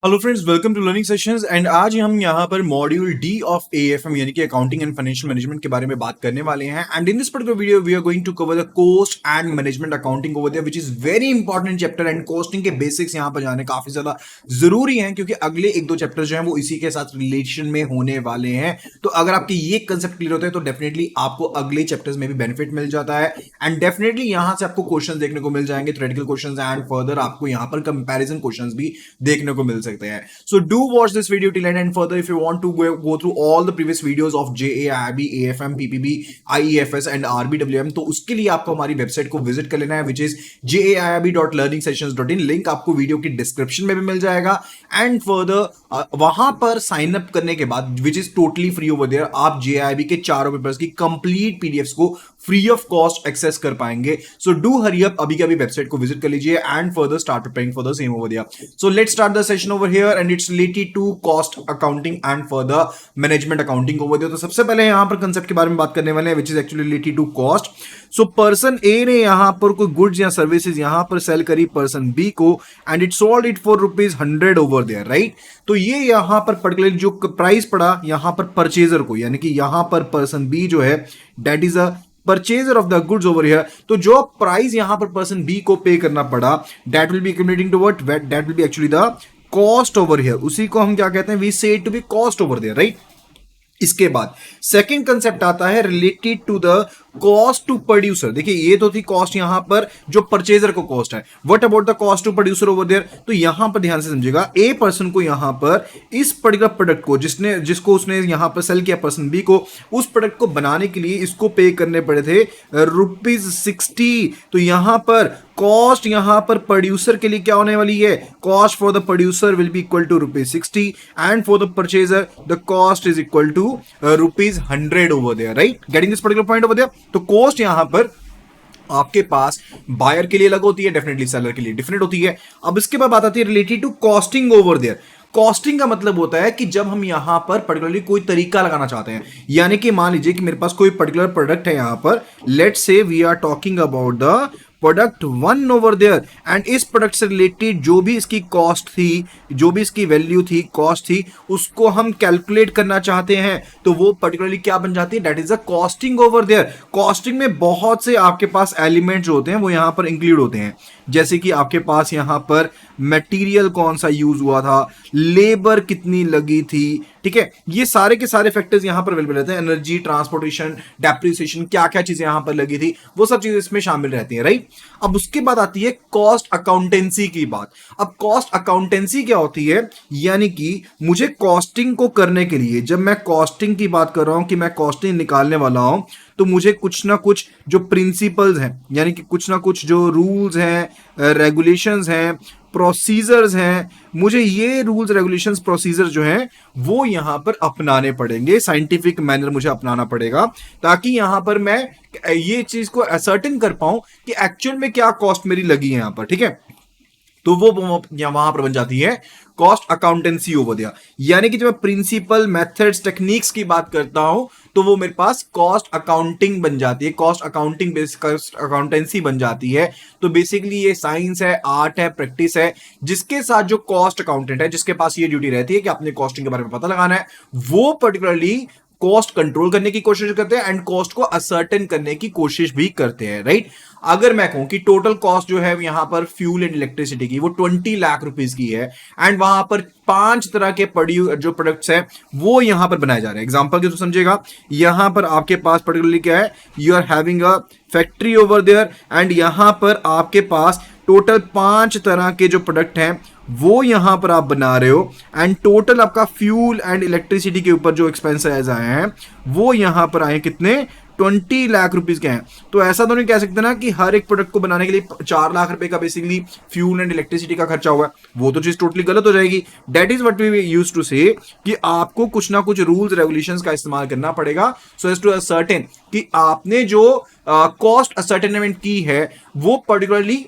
Hello friends, welcome to learning sessions. And आज हम यहाँ पर मॉड्यूल डी ऑफ एएफएम यानी कि अकाउंटिंग एंड फाइनेंशियल मैनेजमेंट के बारे में बात करने वाले हैं। And in this particular video we are going to cover the cost and management accounting over there, which is very important chapter. And costing के बेसिक्स यहाँ पर जाने काफी ज्यादा जरूरी हैं क्योंकि अगले एक दो चैप्टर जो है वो इसी के साथ रिलेशन में होने वाले हैं। तो अगर आपके ये कंसेप्ट क्लियर होते हैं तो डेफिनेटली आपको अगले चैप्टर्स में भी बेनिफिट मिल जाता है। एंड डेफिनेटली यहाँ से आपको क्वेश्चन देखने को मिल जाएंगे, थ्योरेटिकल क्वेश्चन एंड फर्दर आपको यहाँ पर कंपेरिजन क्वेश्चन भी देखने को मिल सकते हैं। सो do watch this video till end, and further if you want to go through all the previous videos of JAIB, AFM, PPB, IEFS and RBWM, तो उसके लिए आपको हमारी वेबसाइट को विजिट कर लेना है, which is jaib.learningsessions.in। लिंक आपको वीडियो की डिस्क्रिप्शन में भी मिल जाएगा। एंड फर्दर वहां पर साइन अप करने के बाद, which is totally free over there, आप JIB के चारों पेपर्स की कंप्लीट पीडीएफ्स को फ्री ऑफ कॉस्ट एक्सेस कर पाएंगे। सो डू हरी अप, अभी के अभी वेबसाइट को विजिट कर लीजिए and further start preparing for the same over there. So let's start the session over here and it's related to cost accounting and for the management accounting over there। तो सबसे पहले यहां पर concept के बारे में बात करने वाले हैं, which is actually related to cost। So person A ने यहां पर कोई गुड्स या सर्विसेज यहां पर सेल करी पर्सन बी को, and it sold it for ₹100 over there, right. तो ये यहां पर पर्टिकुलरली जो प्राइस पड़ा यहां पर परचेजर को, यानी कि यहां पर पर्सन बी जो है that is a purchaser of the goods over here. तो जो प्राइस यहां पर पर्सन बी को पे करना पड़ा, that will be accumulating to what, that will be actually the cost over here. उसी को हम क्या कहते हैं, we say it to be cost over there, right. इसके बाद सेकंड कंसेप्ट आता है related to the cost to producer. देखिए ये तो थी कॉस्ट यहां पर जो परचेजर को कॉस्ट है। What about the cost to producer over there, तो यहां पर ध्यान से समझिएगा, ए पर्सन को यहां पर इस पर्टिकुलर प्रोडक्ट को जिसको उसने यहां पर सेल किया पर्सन बी को, उस प्रोडक्ट को बनाने के लिए इसको पे करने पड़े थे ₹60। तो यहां पर कॉस्ट यहां पर प्रोड्यूसर के लिए क्या होने वाली है, cost for the producer will be equal to ₹60 and for the purchaser the cost is equal to ₹100 over there, right. Getting this particular point over there. तो कॉस्ट यहां पर आपके पास बायर के लिए अलग होती है, डेफिनेटली सेलर के लिए डिफरेंट होती है। अब इसके बाद बात आती है related to costing over there. Costing का मतलब होता है कि जब हम यहां पर पर्टिकुलरली कोई तरीका लगाना चाहते हैं, यानी कि मान लीजिए कि मेरे पास कोई पर्टिकुलर प्रोडक्ट है यहां पर, let's say we are talking about the product 1 over there, and इस प्रोडक्ट से रिलेटेड जो भी इसकी कॉस्ट थी, जो भी इसकी वैल्यू थी, कॉस्ट थी, उसको हम कैलकुलेट करना चाहते हैं, तो वो पर्टिकुलरली क्या बन जाती है, that is a costing over there. Costing में बहुत से आपके पास एलिमेंट जो होते हैं वो यहां पर इंक्लूड होते हैं, जैसे कि आपके पास यहां पर मटेरियल कौन सा यूज हुआ था, लेबर कितनी लगी थी, ठीक है, ये सारे के सारे फैक्टर्स यहां पर अवेलेबल रहते हैं। एनर्जी, ट्रांसपोर्टेशन, डेप्रिसिएशन, क्या क्या चीजें यहां पर लगी थी, वो सब चीजें इसमें शामिल रहती हैं, राइट। अब उसके बाद आती है कॉस्ट अकाउंटेंसी की बात। अब कॉस्ट अकाउंटेंसी क्या होती है, यानी कि मुझे कॉस्टिंग को करने के लिए, जब मैं कॉस्टिंग की बात कर रहा हूं कि मैं कॉस्टिंग निकालने वाला हूं, तो मुझे कुछ ना कुछ जो प्रिंसिपल्स हैं, यानी कि कुछ ना कुछ जो रूल्स हैं, रेगुलेशंस हैं, प्रोसीजर्स हैं, मुझे ये रूल्स रेगुलेशंस प्रोसीजर जो हैं वो यहां पर अपनाने पड़ेंगे। साइंटिफिक मैनर मुझे अपनाना पड़ेगा ताकि यहां पर मैं ये चीज को असर्टेन कर पाऊं कि एक्चुअल में क्या कॉस्ट मेरी लगी है यहां पर, ठीक है। तो वो वहां पर बन जाती है कॉस्ट अकाउंटेंसी ओवर दिया। यानी कि जब मैं प्रिंसिपल, मेथड्स, टेक्निक्स की बात करता हूं तो वो मेरे पास कॉस्ट अकाउंटिंग बन जाती है, cost accounting based cost accountancy बन जाती है। तो बेसिकली ये साइंस है, आर्ट है, प्रैक्टिस है, जिसके साथ जो कॉस्ट अकाउंटेंट है, जिसके पास ये ड्यूटी रहती है कि अपने कॉस्टिंग के बारे में पता लगाना है, वो पर्टिकुलरली कॉस्ट कंट्रोल करने की कोशिश करते हैं एंड कॉस्ट को असर्टेन करने की कोशिश भी करते हैं, राइट। अगर मैं कहूं कि टोटल कॉस्ट जो है यहां पर फ्यूल एंड इलेक्ट्रिसिटी की वो 20 लाख रुपीस की है, एंड वहां पर 5 तरह के जो प्रोडक्ट्स हैं वो यहां पर बनाए जा रहे हैं। एग्जांपल के तो समझेगा, यहां पर आपके पास पर्टिकुलरली क्या है, you are having a factory over there, and यहां पर आपके पास टोटल 5 तरह के जो प्रोडक्ट हैं वो यहां पर आप बना रहे हो, एंड टोटल आपका फ्यूल एंड इलेक्ट्रिसिटी के ऊपर जो एक्सपेंसेस आए हैं वो यहां पर आए कितने, 20 लाख रुपीस के हैं। तो ऐसा तो नहीं कह सकते ना कि हर एक प्रोडक्ट को बनाने के लिए 4 लाख रुपए का बेसिकली फ्यूल एंड इलेक्ट्रिसिटी का खर्चा हुआ है, वो तो चीज टोटली गलत हो जाएगी। That is what we used to say कि आपको कुछ ना कुछ रूल्स रेगुलेशंस का इस्तेमाल करना पड़ेगा सो एज टू असर्टेन कि आपने जो कॉस्ट असर्टेनमेंट की है वो पर्टिकुलरली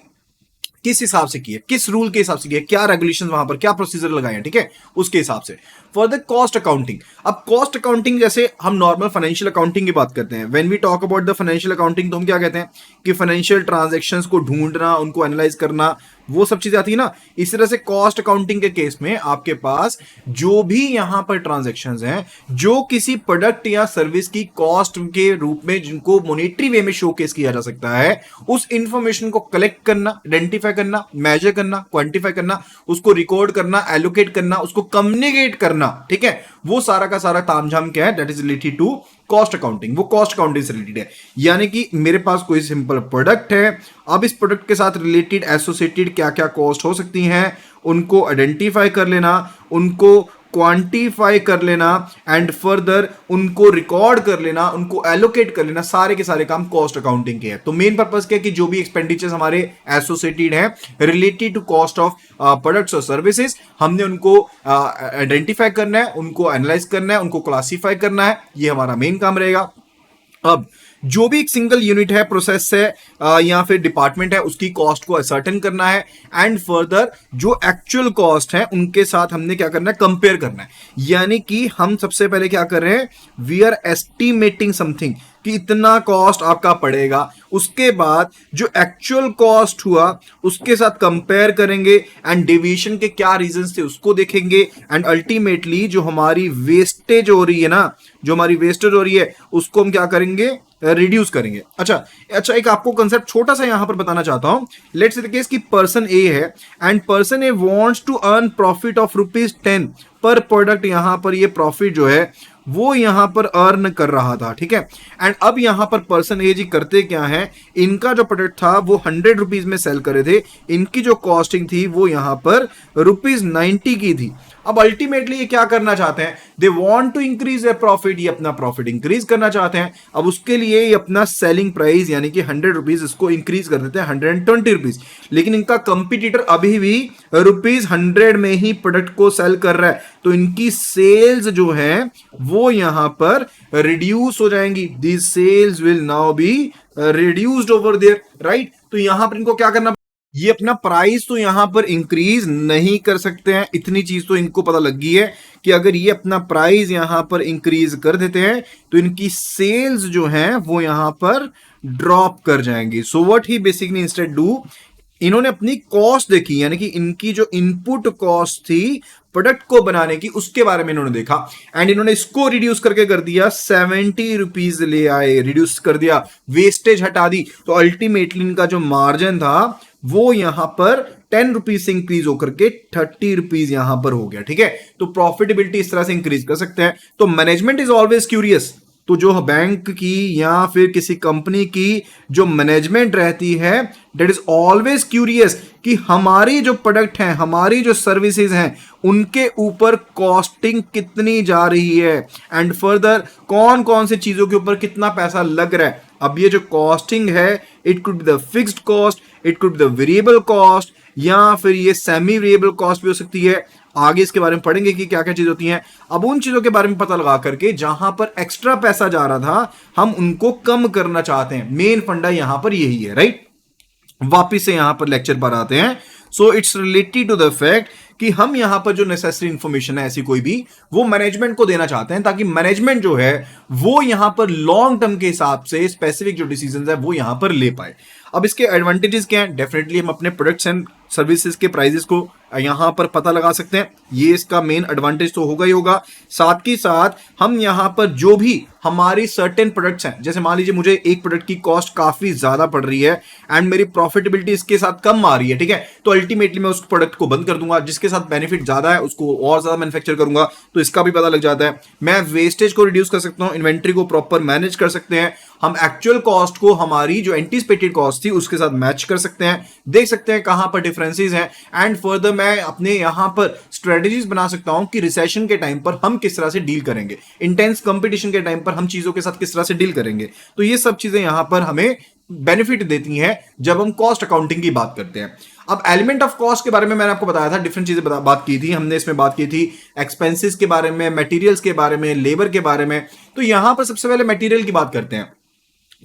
किस हिसाब से की है, किस रूल के हिसाब से की है, क्या रेगुलेशन वहां पर क्या प्रोसीजर लगाए हैं, ठीक है, उसके हिसाब से। फॉर द कॉस्ट अकाउंटिंग, अब कॉस्ट अकाउंटिंग जैसे हम नॉर्मल फाइनेंशियल अकाउंटिंग की बात करते हैं, when we talk about the financial accounting, तो हम क्या कहते हैं कि फाइनेंशियल ट्रांजैक्शंस को ढूंढना, उनको एनालाइज करना, वो सब चीजें आती है ना। इस तरह से कॉस्ट अकाउंटिंग के केस में आपके पास जो भी यहां पर ट्रांजैक्शंस हैं, जो किसी प्रोडक्ट या सर्विस की कॉस्ट के रूप में जिनको मॉनेटरी वे में शोकेस किया जा सकता है, उस इंफॉर्मेशन को कलेक्ट करना, आइडेंटिफाई करना, मेजर करना, क्वांटिफाई करना, उसको रिकॉर्ड करना, एलोकेट करना, उसको कम्युनिकेट करना, ठीक है, वो सारा का सारा तामझाम क्या है, that is related to cost accounting. वो कॉस्ट अकाउंटिंग से रिलेटेड है। यानी कि मेरे पास कोई सिंपल प्रोडक्ट है, अब इस प्रोडक्ट के साथ रिलेटेड एसोसिएटेड क्या क्या कॉस्ट हो सकती हैं, उनको आइडेंटिफाई कर लेना, उनको क्वांटिफाई कर लेना, एंड फर्दर उनको रिकॉर्ड कर लेना, उनको एलोकेट कर लेना, सारे के सारे काम कॉस्ट अकाउंटिंग के हैं। तो मेन पर्पस क्या है कि जो भी एक्सपेंडिचर्स हमारे एसोसिएटेड हैं related to cost of products और सर्विसेज, हमने उनको आइडेंटिफाई करना है, उनको एनालाइज करना है, उनको क्लासिफाई करना है, ये हमारा मेन काम रहेगा। अब जो भी एक सिंगल यूनिट है, प्रोसेस है या फिर डिपार्टमेंट है, उसकी कॉस्ट को असर्टेन करना है, एंड फर्दर जो एक्चुअल कॉस्ट है उनके साथ हमने क्या करना है, कंपेयर करना है। यानी कि हम सबसे पहले क्या कर रहे हैं, वी आर एस्टिमेटिंग समथिंग कि इतना कॉस्ट आपका पड़ेगा, उसके बाद जो एक्चुअल कॉस्ट हुआ उसके साथ कंपेयर करेंगे, एंड डेविएशन के क्या रीजंस थे उसको देखेंगे, एंड अल्टीमेटली जो हमारी वेस्टेज हो रही है ना, जो हमारी वेस्टेज हो रही है उसको हम क्या करेंगे, रिड्यूस करेंगे। अच्छा एक आपको कंसेप्ट छोटा सा यहां पर बताना चाहता हूं। लेट्स से द केस कि पर्सन ए है and person A wants to earn profit of ₹10 per product. यहां पर ये प्रॉफिट जो है वो यहां पर अर्न कर रहा था, ठीक है। एंड अब यहां पर पर्सन ए जी करते क्या है, इनका जो प्रोडक्ट था वो ₹100 में सेल करे थे, इनकी जो कॉस्टिंग थी वो यहां पर ₹90 की थी। अब अल्टीमेटली ये क्या करना चाहते हैं, they want to increase their profit, ये अपना प्रॉफिट इंक्रीज करना चाहते हैं। अब उसके लिए ये अपना सेलिंग प्राइस यानी कि ₹100 इसको इंक्रीज कर देते हैं ₹120। लेकिन इनका कंपटीटर अभी भी ₹100 में ही प्रोडक्ट को सेल कर रहा है, तो इनकी सेल्स जो है वो यहां पर रिड्यूस हो जाएंगी। These sales will now be reduced over there, right. तो यहां पर इनको क्या करना, ये अपना प्राइस तो यहां पर इंक्रीज नहीं कर सकते हैं। इतनी चीज तो इनको पता लग गई है कि अगर ये अपना प्राइस यहां पर इंक्रीज कर देते हैं तो इनकी सेल्स जो हैं वो यहां पर ड्रॉप कर जाएंगी। So what he basically instead do, इन्होंने अपनी कॉस्ट देखी, यानी कि इनकी जो इनपुट कॉस्ट थी प्रोडक्ट को बनाने की, उसके बारे में इन्होंने देखा, एंड इन्होंने इसको रिड्यूस करके कर दिया ₹70 ले आए, रिड्यूस कर दिया, वेस्टेज हटा दी। तो अल्टीमेटली इनका जो मार्जिन था वो यहां पर ₹10 से इंक्रीज होकर के ₹30 यहां पर हो गया, ठीक है। तो प्रॉफिटेबिलिटी इस तरह से इंक्रीज कर सकते हैं। तो मैनेजमेंट इज ऑलवेज क्यूरियस। तो जो बैंक की या फिर किसी कंपनी की जो मैनेजमेंट रहती है, दैट इज ऑलवेज क्यूरियस कि हमारी जो प्रोडक्ट हैं, हमारी जो सर्विसेज हैं, उनके ऊपर कॉस्टिंग कितनी जा रही है, एंड फर्दर कौन कौन से चीजों के ऊपर कितना पैसा लग रहा है। अब ये जो कॉस्टिंग है, it could be the fixed cost, it could be the variable cost, या फिर ये सेमी वेरिएबल कॉस्ट भी हो सकती है। आगे इसके बारे में पढ़ेंगे कि क्या क्या चीज होती हैं। अब उन चीजों के बारे में पता लगा करके जहां पर एक्स्ट्रा पैसा जा रहा था हम उनको कम करना चाहते हैं। मेन फंडा यहां पर यही है, राइट। वापिस से यहां पर लेक्चर पर आते हैं। So it's related to the fact कि हम यहां पर जो नेसेसरी इंफॉर्मेशन है ऐसी कोई भी, वो मैनेजमेंट को देना चाहते हैं, ताकि मैनेजमेंट जो है वो यहां पर लॉन्ग टर्म के हिसाब से स्पेसिफिक जो डिसीजंस है वो यहां पर ले पाए। अब इसके एडवांटेजेस क्या हैं, डेफिनेटली हम अपने प्रोडक्ट्स एंड सर्विसेज के प्राइसेस को यहां पर पता लगा सकते हैं, ये इसका मेन एडवांटेज तो होगा ही होगा। साथ ही साथ हम यहां पर जो भी हमारी सर्टेन प्रोडक्ट्स हैं, जैसे मान लीजिए मुझे एक प्रोडक्ट की कॉस्ट काफी ज्यादा पड़ रही है एंड मेरी प्रॉफिटेबिलिटी इसके साथ कम आ रही है, ठीक है, तो अल्टीमेटली मैं उस प्रोडक्ट को बंद कर दूंगा, जिसके साथ बेनिफिट ज्यादा है उसको और ज्यादा मैन्युफैक्चर करूंगा, तो इसका भी पता लग जाता है। मैं वेस्टेज को रिड्यूस कर सकता हूं, इन्वेंट्री को प्रॉपर मैनेज कर सकते हैं, हम एक्चुअल कॉस्ट को हमारी जो एंटीसिपेटेड कॉस्ट थी उसके साथ मैच कर सकते हैं, देख सकते हैं कहां पर डिफरेंसेस हैं, एंड फर्दर मैं अपने यहां पर स्ट्रेटजीज बना सकता हूं कि रिसेशन के टाइम पर हम किस तरह से डील करेंगे, इंटेंस कंपटीशन के टाइम पर हम चीजों के साथ किस तरह से डील करेंगे। तो ये सब चीजें यहां पर हमें बेनिफिट देती हैं जब हम कॉस्ट अकाउंटिंग की बात करते हैं। अब एलिमेंट ऑफ कॉस्ट के बारे में मैंने आपको बताया था, डिफरेंट चीजें बात की थी हमने। इसमें बात की थी एक्सपेंसेस के बारे में, मटेरियल्स के बारे में, लेबर के बारे में। तो यहां पर सबसे पहले मटेरियल की बात करते हैं।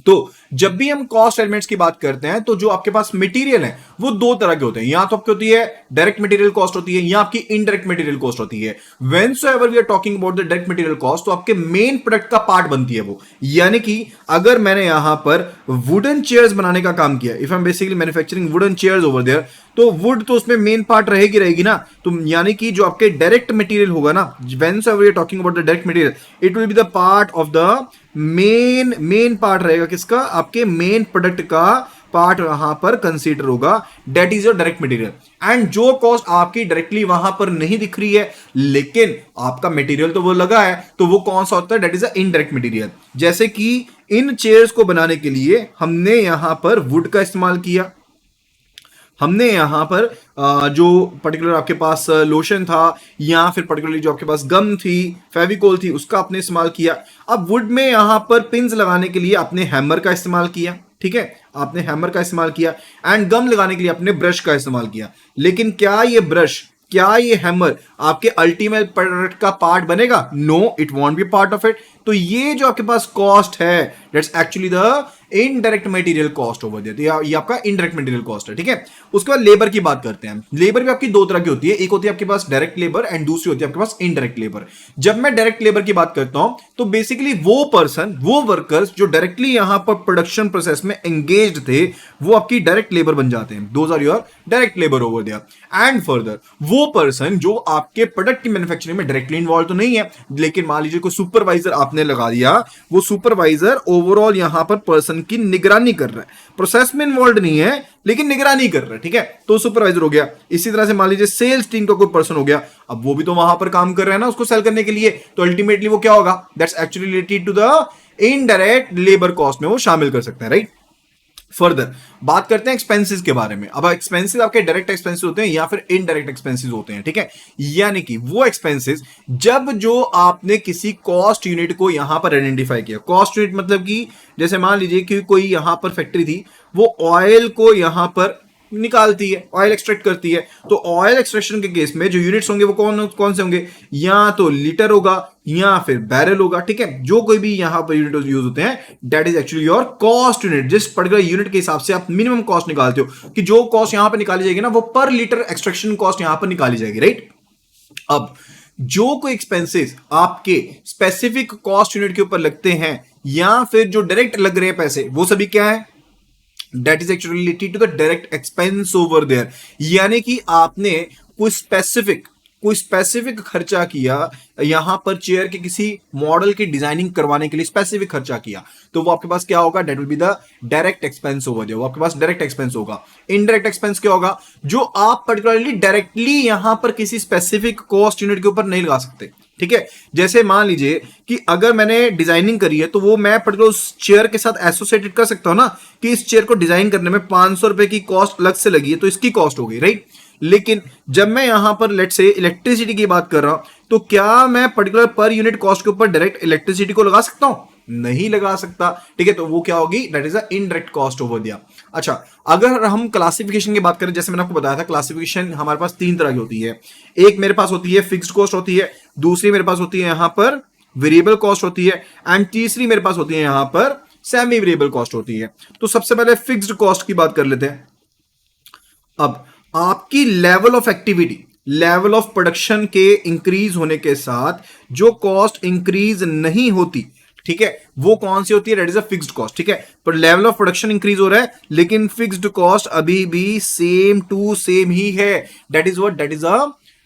तो जब भी हम कॉस्ट एलिमेंट्स की बात करते हैं तो जो आपके पास मटेरियल है वो दो तरह के होते हैं, या तो आपकी होती है डायरेक्ट मटेरियल कॉस्ट होती है या आपकी इनडायरेक्ट मटेरियल कॉस्ट होती है। Whensoever we are talking about the direct material cost, तो आपके मेन प्रोडक्ट का पार्ट बनती है वो। यानी कि अगर मैंने यहां पर वुडन चेयर्स बनाने का काम किया, if I am basically manufacturing wooden chairs over there, तो वुड तो उसमें मेन पार्ट रहेगी ना। तो यानी कि जो आपके डायरेक्ट मटेरियल होगा ना, whensoever we are talking about the direct material, it will be the part of the main part रहेगा किसका, आपके मेन प्रोडक्ट का पार्ट वहां पर कंसीडर होगा, that is your direct material. And जो कॉस्ट आपकी डायरेक्टली वहां पर नहीं दिख रही है लेकिन आपका मटेरियल तो वो लगा है, तो वो कौन सा होता है, that is a indirect material. जैसे कि इन चेयर्स को बनाने के लिए हमने यहां पर वुड का इस्तेमाल किया, हमने यहां पर जो पर्टिकुलर आपके पास लोशन था या फिर पर्टिकुलरली जो आपके पास गम थी, फेविकोल थी, उसका आपने इस्तेमाल किया। अब वुड में यहां पर पिंस लगाने के लिए आपने हैमर का इस्तेमाल किया, ठीक है, आपने हैमर का इस्तेमाल किया। एंड गम लगाने के लिए आपने ब्रश का इस्तेमाल किया। लेकिन क्या ये ब्रश, क्या ये हैमर आपके अल्टीमेट प्रोडक्ट का पार्ट बनेगा? No, it won't be part of it. तो ये जो आपके पास कॉस्ट है, that's actually the indirect material cost over there, ये आपका इनडायरेक्ट मटेरियल कॉस्ट है, ठीक है। उसके बाद लेबर की बात करते हैं। लेबर भी आपकी दो तरह की होती है, एक होती है आपके पास डायरेक्ट लेबर एंड दूसरी होती है आपके पास इनडायरेक्ट लेबर। जब मैं डायरेक्ट लेबर की बात करता हूं तो बेसिकली वो पर्सन, वो वर्कर्स जो डायरेक्टली यहां पर प्रोडक्शन प्रोसेस में एंगेज्ड थे, वो आपकी डायरेक्ट लेबर बन जाते हैं। Those are your direct labour over there. And further वो पर्सन जो आपके प्रोडक्ट की मैन्युफैक्चरिंग में डायरेक्टली इन्वॉल्व तो नहीं है, लेकिन मान लीजिए कोई सुपरवाइजर आपने लगा दिया, वो सुपरवाइजर ओवरऑल यहां पर पर्सन की निगरानी कर रहा है, प्रोसेस में इन्वॉल्व नहीं है लेकिन निगरानी कर रहा है, ठीक है, तो सुपरवाइजर हो गया। इसी तरह से मान लीजिए सेल्स टीम का कोई पर्सन हो गया, अब वो भी तो वहां पर काम कर रहा है ना उसको सेल करने के लिए, तो अल्टीमेटली वो क्या होगा, that's actually related to the indirect labour cost में वो शामिल कर सकते हैं, राइट। फर्दर बात करते हैं एक्सपेंसेस के बारे में। अब एक्सपेंसेस आपके डायरेक्ट एक्सपेंसेस होते हैं या फिर इनडायरेक्ट एक्सपेंसेस होते हैं, ठीक है। यानी कि वो एक्सपेंसेस जब जो आपने किसी कॉस्ट यूनिट को यहां पर आइडेंटिफाई किया, कॉस्ट यूनिट मतलब कि जैसे मान लीजिए कि कोई यहां पर फैक्ट्री थी, वो ऑयल को यहां पर निकालती है, ऑयल एक्सट्रैक्ट करती है, तो ऑयल एक्सट्रैक्शन के केस में जो यूनिट्स होंगे वो कौन कौन से होंगे, या तो लीटर होगा या फिर बैरल होगा, ठीक है। जो कोई भी यहां पर यूनिट यूज होते हैं, that is actually your cost unit. जिस पर्टिकुलर यूनिट के हिसाब से आप मिनिमम कॉस्ट निकालते हो कि जो कॉस्ट यहां पर निकाली जाएगी ना, वो पर लीटर एक्सट्रैक्शन कॉस्ट यहां पर निकाली जाएगी, राइट। अब जो कोई एक्सपेंसेस आपके स्पेसिफिक कॉस्ट यूनिट के ऊपर लगते हैं या फिर जो डायरेक्ट लग रहे हैं पैसे, वो सभी क्या है, that is actually related to the direct expense over there. यानी कि आपने कोई स्पेसिफिक खर्चा किया यहां पर, चेयर के किसी मॉडल की डिजाइनिंग करवाने के लिए स्पेसिफिक खर्चा किया, तो वो आपके पास क्या होगा, that will be the direct expense over there, वो आपके पास डायरेक्ट एक्सपेंस होगा। इनडायरेक्ट एक्सपेंस क्या होगा, जो आप पर्टिकुलरली डायरेक्टली यहां पर किसी स्पेसिफिक कॉस्ट यूनिट के ऊपर नहीं लगा सकते, ठीक है। जैसे मान लीजिए कि अगर मैंने डिजाइनिंग करी है, तो वो मैं पर्टिकुलर उस चेयर के साथ एसोसिएटेड कर सकता हूं ना, कि इस चेयर को डिजाइन करने में 500 रुपए की कॉस्ट अलग से लगी है, तो इसकी कॉस्ट हो गई, राइट। लेकिन जब मैं यहां पर लेट से इलेक्ट्रिसिटी की बात कर रहा हूं, तो क्या मैं पर्टिकुलर पर यूनिट कॉस्ट के ऊपर डायरेक्ट इलेक्ट्रिसिटी को लगा सकता हूं? नहीं लगा सकता, ठीक है। तो वो क्या होगी, that is a indirect cost over there. अच्छा, अगर हम क्लासिफिकेशन की बात करें, जैसे मैंने आपको बताया था क्लासिफिकेशन हमारे पास तीन तरह की होती है। एक मेरे पास होती है फिक्स्ड कॉस्ट होती है, दूसरी मेरे पास होती है यहां पर वेरिएबल कॉस्ट होती है, एंड तीसरी मेरे पास होती है यहां पर सेमी वेरिएबल कॉस्ट होती है। तो सबसे पहले फिक्स्ड कॉस्ट की बात कर लेते हैं। अब आपकी level of activity, level of production के इंक्रीज होने के साथ जो कॉस्ट इंक्रीज नहीं होती, ठीक है, वो कौन सी होती है, that is a fixed cost, ठीक है। पर लेवल ऑफ प्रोडक्शन इंक्रीज हो रहा है लेकिन फिक्स्ड कॉस्ट अभी भी सेम टू सेम ही है, that is what,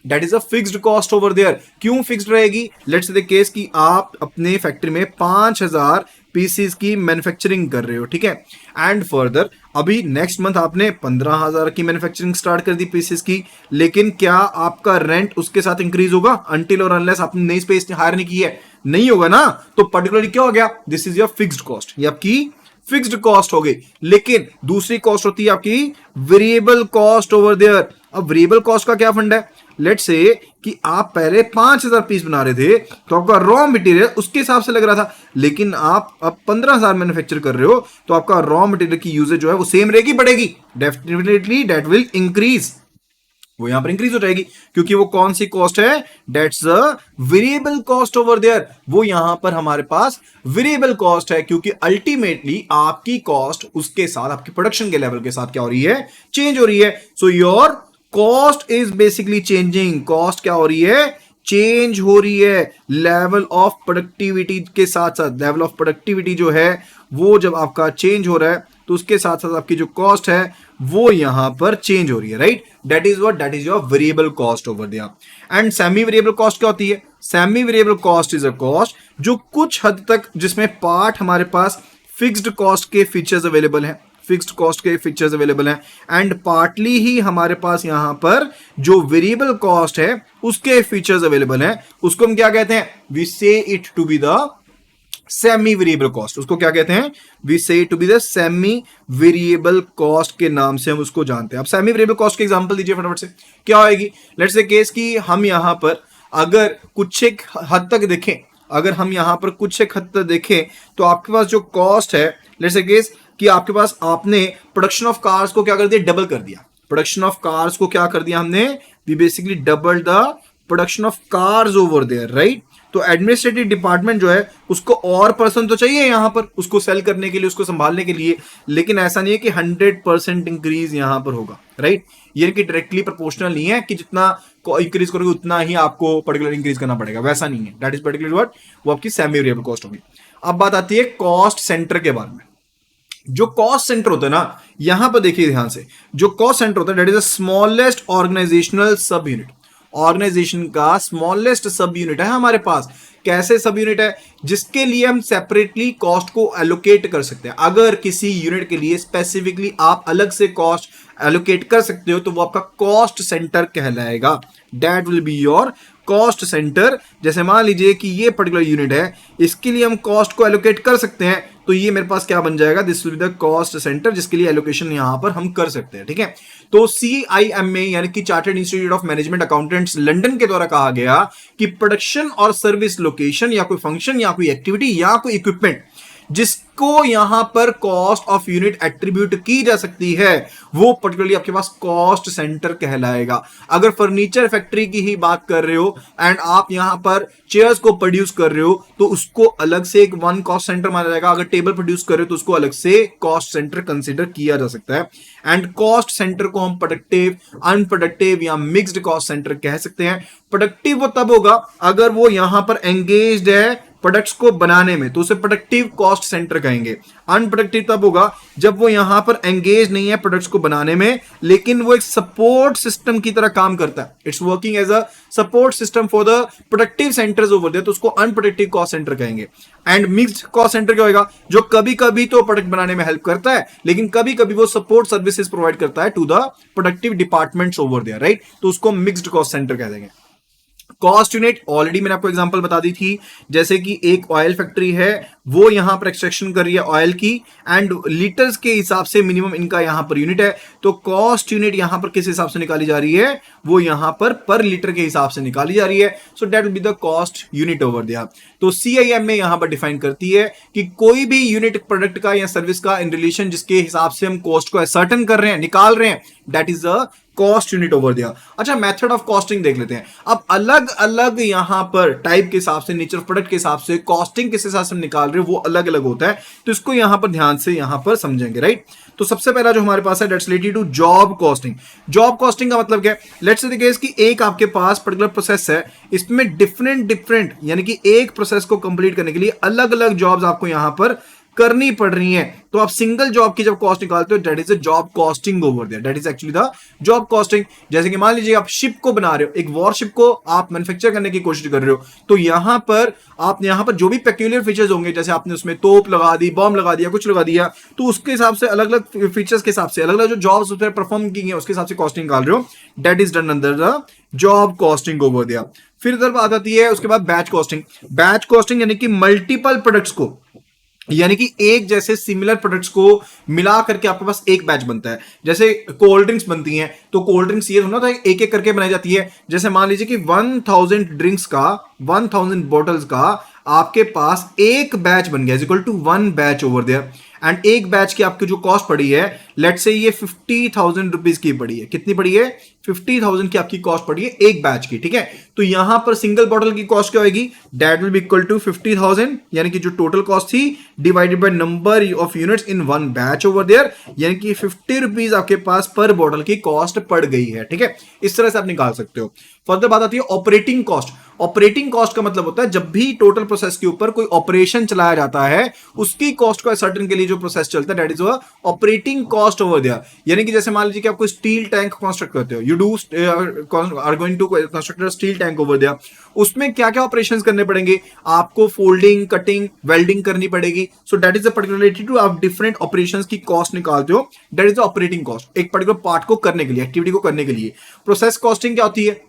that is a fixed cost over there. क्यों फिक्स्ड रहेगी, लेट्स से द केस कि आप अपने फैक्ट्री में 5000 पीसीस की मैन्युफैक्चरिंग कर रहे हो, ठीक है। एंड फर्दर अभी नेक्स्ट मंथ आपने 15000 की मैन्युफैक्चरिंग स्टार्ट कर दी पीसीस की, लेकिन क्या आपका रेंट उसके साथ इंक्रीज होगा अनटिल और अनलेस आपने नई स्पेस हायर नहीं की है? नहीं होगा ना। तो पर्टिकुलरली क्या हो गया, this is your fixed cost, ये आपकी फिक्स्ड कॉस्ट हो गई। लेकिन दूसरी कॉस्ट होती है आपकी वेरिएबल कॉस्ट ओवर देयर। अब वेरिएबल कॉस्ट का क्या फंड है, लेट्स से कि आप पहले 5000 पीस बना रहे थे, तो आपका रॉ मटेरियल उसके हिसाब से लग रहा था, लेकिन आप अब 15000 मैन्युफैक्चर कर रहे हो, तो आपका रॉ मटेरियल की यूजेज जो है वो सेम रहेगी, बढ़ेगी, डेफिनेटली दैट विल इंक्रीज। वो यहां पर इंक्रीज हो जाएगी, क्योंकि वो कौन सी कॉस्ट है, that's a variable cost over there, वो यहां पर हमारे पास वेरिएबल कॉस्ट है, क्योंकि अल्टीमेटली आपकी कॉस्ट उसके साथ, आपकी प्रोडक्शन के लेवल के साथ क्या हो रही है, चेंज हो रही है। So your cost is basically changing, cost क्या हो रही है, चेंज हो रही है लेवल ऑफ प्रोडक्टिविटी के साथ साथ। लेवल ऑफ प्रोडक्टिविटी जो है वो जब आपका चेंज हो रहा है तो उसके साथ साथ आपकी जो कॉस्ट है वो यहां पर चेंज हो रही है, right. That is what, that is your variable cost over there. And semi variable cost क्या होती है, semi variable cost is a cost जो कुछ हद तक, जिसमें पार्ट हमारे पास फिक्स्ड कॉस्ट के फीचर्स अवेलेबल हैं, फिक्स्ड कॉस्ट के फीचर्स अवेलेबल हैं, एंड पार्टली ही हमारे पास यहां पर जो वेरिएबल कॉस्ट है उसके फीचर्स अवेलेबल हैं। उसको हम क्या कहते हैं, we say it to be the semi variable cost. उसको क्या कहते हैं, we say to be the semi variable cost के नाम से हम उसको जानते हैं। अब सेमी वेरिएबल कॉस्ट के एग्जांपल दीजिए फटाफट से, क्या होएगी। लेट्स से केस कि हम यहां पर अगर कुछ एक हद तक देखें, अगर हम यहां पर कुछ एक हद तक देखें तो आपके पास जो कॉस्ट है, लेट्स से केस कि आपके पास, आपने प्रोडक्शन ऑफ कार्स को क्या कर दिया, डबल कर दिया। प्रोडक्शन ऑफ कार्स को क्या कर दिया हमने, we basically double the production of cars over there, right. तो एडमिनिस्ट्रेटिव डिपार्टमेंट जो है उसको और पर्सन तो चाहिए यहां पर उसको सेल करने के लिए, उसको संभालने के लिए, लेकिन ऐसा नहीं है कि 100% इंक्रीज यहां पर होगा, राइट। ये कि डायरेक्टली प्रोपोर्शनल नहीं है कि जितना इंक्रीज करोगे उतना ही आपको पर्टिकुलर इंक्रीज करना पड़ेगा, वैसा नहीं है। दैट इज पर्टिकुलर व्हाट, वो आपकी सेमी वेरिएबल कॉस्ट होगी। अब बात आती है कॉस्ट सेंटर के बारे में। जो कॉस्ट सेंटर होता है ना, यहां पर देखिए ध्यान से, जो कॉस्ट सेंटर होता है that is the smallest organisational sub unit. Organisation का स्मॉलेस्ट सब यूनिट है हमारे पास। कैसे सब यूनिट है, जिसके लिए हम सेपरेटली कॉस्ट को एलोकेट कर सकते हैं। अगर किसी यूनिट के लिए स्पेसिफिकली आप अलग से कॉस्ट एलोकेट कर सकते हो तो वो आपका कॉस्ट सेंटर कहलाएगा। That will be your cost centre. जैसे मान लीजिए कि ये पर्टिकुलर यूनिट है, इसके लिए हम कॉस्ट को एलोकेट कर सकते हैं, तो ये मेरे पास क्या बन जाएगा, this will be the cost centre, जिसके लिए एलोकेशन यहां पर हम कर सकते हैं, ठीक है। तो CIMA यानी कि chartered institute of management accountants London के द्वारा कहा गया कि प्रोडक्शन और सर्विस लोकेशन या कोई फंक्शन या कोई एक्टिविटी या कोई इक्विपमेंट जिसको यहां पर कॉस्ट ऑफ यूनिट एट्रीब्यूट की जा सकती है वो पर्टिकुलरली आपके पास कॉस्ट सेंटर कहलाएगा। अगर फर्नीचर फैक्ट्री की ही बात कर रहे हो एंड आप यहां पर चेयर्स को प्रोड्यूस कर रहे हो तो उसको अलग से एक वन कॉस्ट सेंटर माना जाएगा। अगर टेबल प्रोड्यूस कर रहे हो तो उसको अलग से कॉस्ट सेंटर कंसीडर किया जा सकता है। एंड कॉस्ट सेंटर को हम प्रोडक्टिव, अनप्रोडक्टिव या मिक्स्ड कॉस्ट सेंटर कह सकते हैं। प्रोडक्टिव वो तब होगा अगर वो यहां पर एंगेज्ड है प्रोडक्ट्स को बनाने में, तो उसे प्रोडक्टिव कॉस्ट सेंटर कहेंगे। अनप्रोडक्टिव तब होगा जब वो यहां पर एंगेज नहीं है प्रोडक्ट्स को बनाने में, लेकिन वो एक सपोर्ट सिस्टम की तरह काम करता है। It's working as a support system for the productive centres over there, तो उसको अनप्रोडक्टिव कॉस्ट सेंटर कहेंगे। एंड मिक्स्ड कॉस्ट सेंटर क्या होगा, जो कभी कभी तो प्रोडक्ट बनाने में हेल्प करता है लेकिन कभी कभी वो सपोर्ट सर्विसेज प्रोवाइड करता है to the productive departments over there, right. तो उसको मिक्स्ड कॉस्ट सेंटर कह देंगे। कॉस्ट यूनिट ऑलरेडी मैंने आपको एग्जांपल बता दी थी, जैसे कि एक ऑयल फैक्ट्री है, वो यहां पर एक्सट्रैक्शन कर रही है ऑयल की एंड लीटर्स के हिसाब से मिनिमम इनका यहां पर यूनिट है, तो कॉस्ट यूनिट यहां पर किस हिसाब से निकाली जा रही है, वो यहां पर लीटर के हिसाब से निकाली जा रही है। So that will be the cost unit over there. तो CIMA यहां पर डिफाइन करती है कि कोई भी यूनिट प्रोडक्ट का या सर्विस का इन रिलेशन जिसके हिसाब से हम कॉस्ट को असर्टन कर रहे हैं, निकाल रहे हैं, that is a cost unit over there. अच्छा, मेथड ऑफ कॉस्टिंग देख लेते हैं। अब अलग अलग यहां पर टाइप के हिसाब से, नेचर ऑफ प्रोडक्ट के हिसाब से कॉस्टिंग किस हिसाब से हम निकाल रहे हैं वो अलग अलग होता है, तो इसको यहां पर ध्यान से यहां पर समझेंगे, राइट। तो सबसे पहला जो हमारे पास है that's related to job costing. Job costing का मतलब क्या है, लेट्स से द केस कि एक आपके पास पर्टिकुलर प्रोसेस है, इसमें डिफरेंट यानी कि एक प्रोसेस को कंप्लीट करने के लिए अलग अलग जॉब्स आपको यहां पर करनी पड़ रही है, तो आप सिंगल जॉब की जब कॉस्ट निकालते हो that is a job costing over there, that is actually the job costing. जैसे कि मान लीजिए आप शिप को बना रहे हो, एक वॉरशिप को आप मैन्युफैक्चर करने की कोशिश कर रहे हो, तो यहां पर जो भी पेक्यूलियर फीचर्स होंगे, जैसे आपने उसमें तोप लगा दी, बॉम्ब लगा दिया, कुछ लगा दिया, तो उसके हिसाब से अलग अलग फीचर्स के हिसाब से अलग अलग जो जॉब्स उसमें परफॉर्म की गई उसके हिसाब से कॉस्टिंग निकाल रहे हो, that is done under the job costing over there. फिर इधर बात आती है उसके बाद बैच कॉस्टिंग। बैच कॉस्टिंग यानी कि मल्टीपल प्रोडक्ट्स को, यानी कि एक जैसे सिमिलर प्रोडक्ट्स को मिला करके आपके पास एक बैच बनता है। जैसे कोल्ड ड्रिंक्स बनती हैं तो कोल्ड ड्रिंक्स ये होना था एक एक करके बनाई जाती है। जैसे मान लीजिए कि 1000 ड्रिंक्स का, 1000 बॉटल्स का आपके पास एक बैच बन गया is equal to one batch over there. And एक बैच की आपकी जो कॉस्ट पड़ी है, लेट्स से ये 50,000 रुपीज की पड़ी है। कितनी पड़ी है? 50,000 की आपकी कॉस्ट पड़ी है एक बैच की, ठीक है। तो यहां पर सिंगल बॉटल की कॉस्ट क्या होगी? That will be equal to 50,000, यानी कि जो टोटल कॉस्ट थी divided by number of units in one batch over there, यानी कि 50 रुपीज आपके पास पर बॉटल की कॉस्ट पड़ गई है, ठीक है। इस तरह से आप निकाल सकते हो। फर्दर बात आती है ऑपरेटिंग कॉस्ट। ऑपरेटिंग कॉस्ट का मतलब होता है जब भी टोटल प्रोसेस के ऊपर कोई ऑपरेशन चलाया जाता है, उसकी कॉस्ट को सर्टेन के लिए जो प्रोसेस चलता है, that is operating cost over there. यानी कि जैसे मान लीजिए कि आप कोई स्टील टैंक कंस्ट्रक्ट करते हो, you do are going to construct a steel tank over there, उसमें क्या क्या ऑपरेशंस करने पड़ेंगे? आपको फोल्डिंग, कटिंग, वेल्डिंग करनी पड़ेगी। So that is the particularity to आप डिफरेंट ऑपरेशंस की कॉस्ट निकालते हो, that is the operating cost, एक पर्टिकुलर पार्ट को करने के लिए, एक्टिविटी को करने के लिए। प्रोसेस कॉस्टिंग क्या होती है?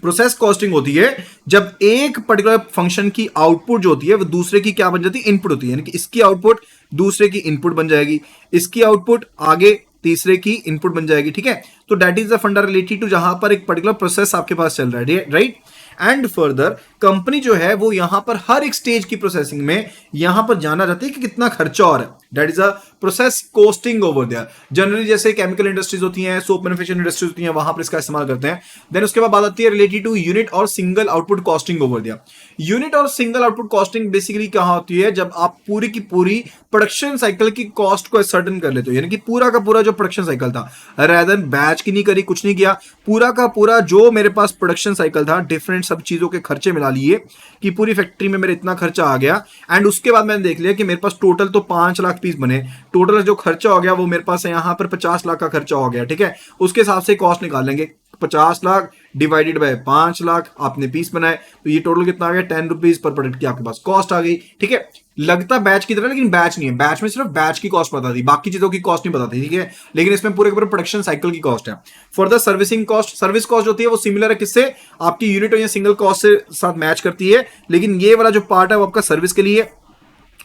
प्रोसेस कॉस्टिंग होती है जब एक पर्टिकुलर फंक्शन की आउटपुट जो होती है वो दूसरे की क्या बन जाती है? इनपुट होती है। यानी कि इसकी आउटपुट दूसरे की इनपुट बन जाएगी, इसकी आउटपुट आगे तीसरे की इनपुट बन जाएगी, ठीक है। तो दैट इज द फंडा रिलेटेड टू जहां पर एक पर्टिकुलर प्रोसेस आपके पास चल रहा है, राइट। एंड फर्दर कंपनी जो है वो यहां पर हर एक स्टेज की प्रोसेसिंग में यहां पर जाना चाहती है कि कितना खर्चा हो रहा है, that is a process costing over there. Generally जैसे केमिकल इंडस्ट्रीज होती हैं, सोप मैन्युफैक्चरिंग इंडस्ट्रीज होती हैं, वहां पर इसका इस्तेमाल करते हैं। देन उसके बाद बात आती है रिलेटेड टू यूनिट और single output costing over there. Unit और सिंगल आउटपुट कॉस्टिंग बेसिकली क्या होती है? जब आप पूरी की पूरी प्रोडक्शन साइकिल की कॉस्ट को सर्टन कर लेते हो, यानी कि पूरा का पूरा जो प्रोडक्शन साइकिल था, rather than बैच की नहीं करी, कुछ नहीं किया, पूरा का पूरा जो मेरे पास प्रोडक्शन साइकिल था, डिफरेंट सब चीजों के खर्चे मिला लिए कि पूरी फैक्ट्री में मेरे इतना खर्चा आ गया। एंड उसके बाद मैंने देख लिया कि मेरे पास टोटल तो 5 लाख पीस बने, टोटल जो खर्चा हो गया वो मेरे पास यहाँ पर 50 लाख का खर्चा हो गया, ठीक है। उसके हिसाब से कॉस्ट निकाल लेंगे, 50 लाख डिवाइडेड बाय 5 लाख आपने पीस बनाए, तो ये टोटल कितना आ गया? 10 रुपीज पर प्रोडक्ट की आपके पास कॉस्ट आ गई, ठीक है। लगता बैच की तरह, लेकिन बैच नहीं है। बैच में सिर्फ बैच की कॉस्ट पता थी, बाकी चीजों की कॉस्ट नहीं पता थी, ठीक है। लेकिन इसमें पूरे के पूरे प्रोडक्शन साइकिल की कॉस्ट है। For the servicing cost, service cost होती है वो सिमिलर है किससे? आपकी यूनिट और सिंगल कॉस्ट से साथ मैच करती है, लेकिन ये वाला जो पार्ट है वो आपका सर्विस के लिए,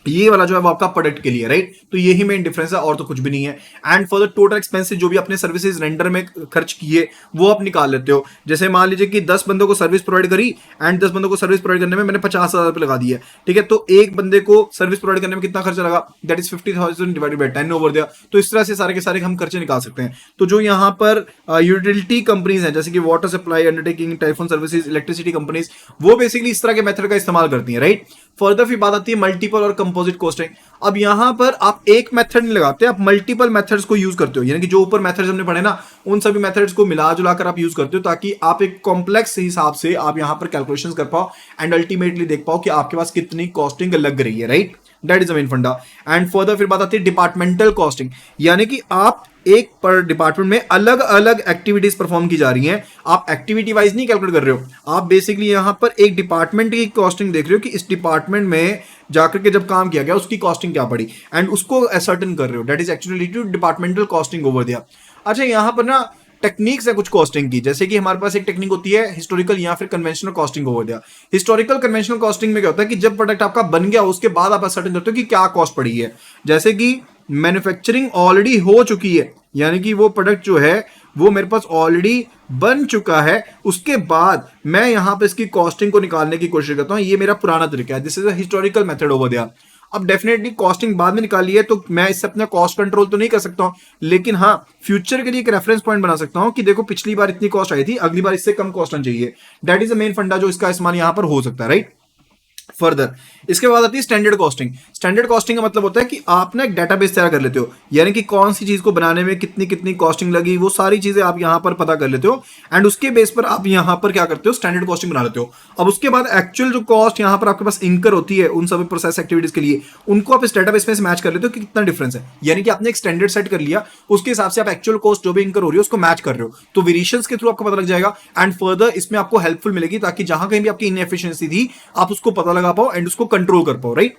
ये वाला जो है वो आपका प्रोडक्ट के लिए, राइट। तो यही मेन डिफरेंस है, और तो कुछ भी नहीं है। And for the total expenses जो भी अपने सर्विसेज रेंडर में खर्च किए वो आप निकाल लेते हो। जैसे मान लीजिए कि 10 बंदों को सर्विस प्रोवाइड करी, एंड 10 बंदों को सर्विस प्रोवाइड करने में मैंने 50,000 रुपए लगा दिए, ठीक है। तो एक बंदे को सर्विस प्रोवाइड करने में कितना खर्चा लगा? That is 50,000 divided by 10 over दिया। तो इस तरह से सारे के सारे हम खर्चे निकाल सकते हैं। तो जो यहाँ पर यूटिलिटी कंपनीज हैं, जैसे कि water supply, undertaking, telephone services, electricity companies, वो बेसिकली इस तरह के मेथड का इस्तेमाल करती हैं, राइट। फर्दर फिर बात आती है मल्टीपल और कंपोजिट कॉस्टिंग। अब यहां पर आप एक मेथड नहीं लगाते, आप मल्टीपल मेथड्स को यूज करते हो, यानी कि जो ऊपर मेथड्स हमने पढ़े ना, उन सभी मेथड्स को मिला जुलाकर आप यूज करते हो, ताकि आप एक कॉम्प्लेक्स हिसाब से आप यहां पर कैलकुलेशंस कर पाओ एंड अल्टीमेटली देख पाओ कि आपके पास कितनी कॉस्टिंग लग रही है, right. That is the main फंडा। एंड फर्दर फिर बात आती है डिपार्टमेंटल कॉस्टिंग, यानी कि आप एक पर डिपार्टमेंट में अलग अलग एक्टिविटीज परफॉर्म की जा रही हैं, आप एक्टिविटी वाइज नहीं कैलकुलेट कर रहे हो, आप बेसिकली यहां पर एक डिपार्टमेंट की कॉस्टिंग देख रहे हो कि इस डिपार्टमेंट में जाकर के जब काम किया गया उसकी कॉस्टिंग क्या पड़ी, एंड उसको असर्टेन कर रहे हो। That is actually to departmental costing over there. अच्छा, यहां पर ना टेक्निक्स है कुछ कॉस्टिंग की, जैसे कि हमारे पास एक टेक्निक होती है हिस्टोरिकल या फिर कन्वेंशनल कॉस्टिंग ओवर दिया। हिस्टोरिकल कन्वेंशनल कॉस्टिंग में क्या होता है कि जब प्रोडक्ट आपका बन गया उसके बाद आप असर्टेन करते हो कि क्या कॉस्ट पड़ी है। जैसे कि मैन्युफैक्चरिंग ऑलरेडी हो चुकी है, यानी कि वो प्रोडक्ट जो है वो मेरे पास ऑलरेडी बन चुका है, उसके बाद मैं यहां पे इसकी कॉस्टिंग को निकालने की कोशिश करता हूं। ये मेरा पुराना तरीका है, this is a historical method over दिया। अब डेफिनेटली कॉस्टिंग बाद में निकाली है तो मैं इससे अपना कॉस्ट कंट्रोल तो नहीं कर सकता हूं, लेकिन हाँ फ्यूचर के लिए एक रेफरेंस पॉइंट बना सकता हूं कि देखो पिछली बार इतनी कॉस्ट आई थी, अगली बार इससे कम कॉस्ट आनी चाहिए। दैट इज द मेन फंडा जो इसका इस्तेमाल यहां पर हो सकता है, राइट। फर्दर इसके बाद आती है स्टैंडर्ड कॉस्टिंग। स्टैंडर्ड कॉस्टिंग का मतलब होता है कि आप ना एक डेटाबेस तैयार कर लेते हो, यानी कि कौन सी चीज को बनाने में कितनी कितनी कॉस्टिंग लगी, वो सारी चीजें आप यहां पर पता कर लेते हो, एंड उसके बेस पर आप यहां पर क्या करते हो? स्टैंडर्ड कॉस्टिंग बना लेते हो। अब उसके बाद एक्चुअल जो कॉस्ट यहां पर आपके पास इंकर होती है उन सभी प्रोसेस एक्टिविटीज के लिए, उनको आप इस डेटाबेस में मैच कर लेते हो कि कितना डिफरेंस है, यानी कि आपने एक स्टैंडर्ड सेट कर लिया, उसके हिसाब से आप एक्चुअल कॉस्ट जो भी इंकर हो रही है उसको मैच कर रहे हो, तो वेरिएशंस के थ्रू आपको पता लग जाएगा। एंड फर्दर इसमें आपको हेल्पफुल मिलेगी ताकि जहां कहीं भी आपकी इनएफिशिएंसी थी आप उसको पता लगा पाओ एंड उसको कंट्रोल कर पाओ, राइट।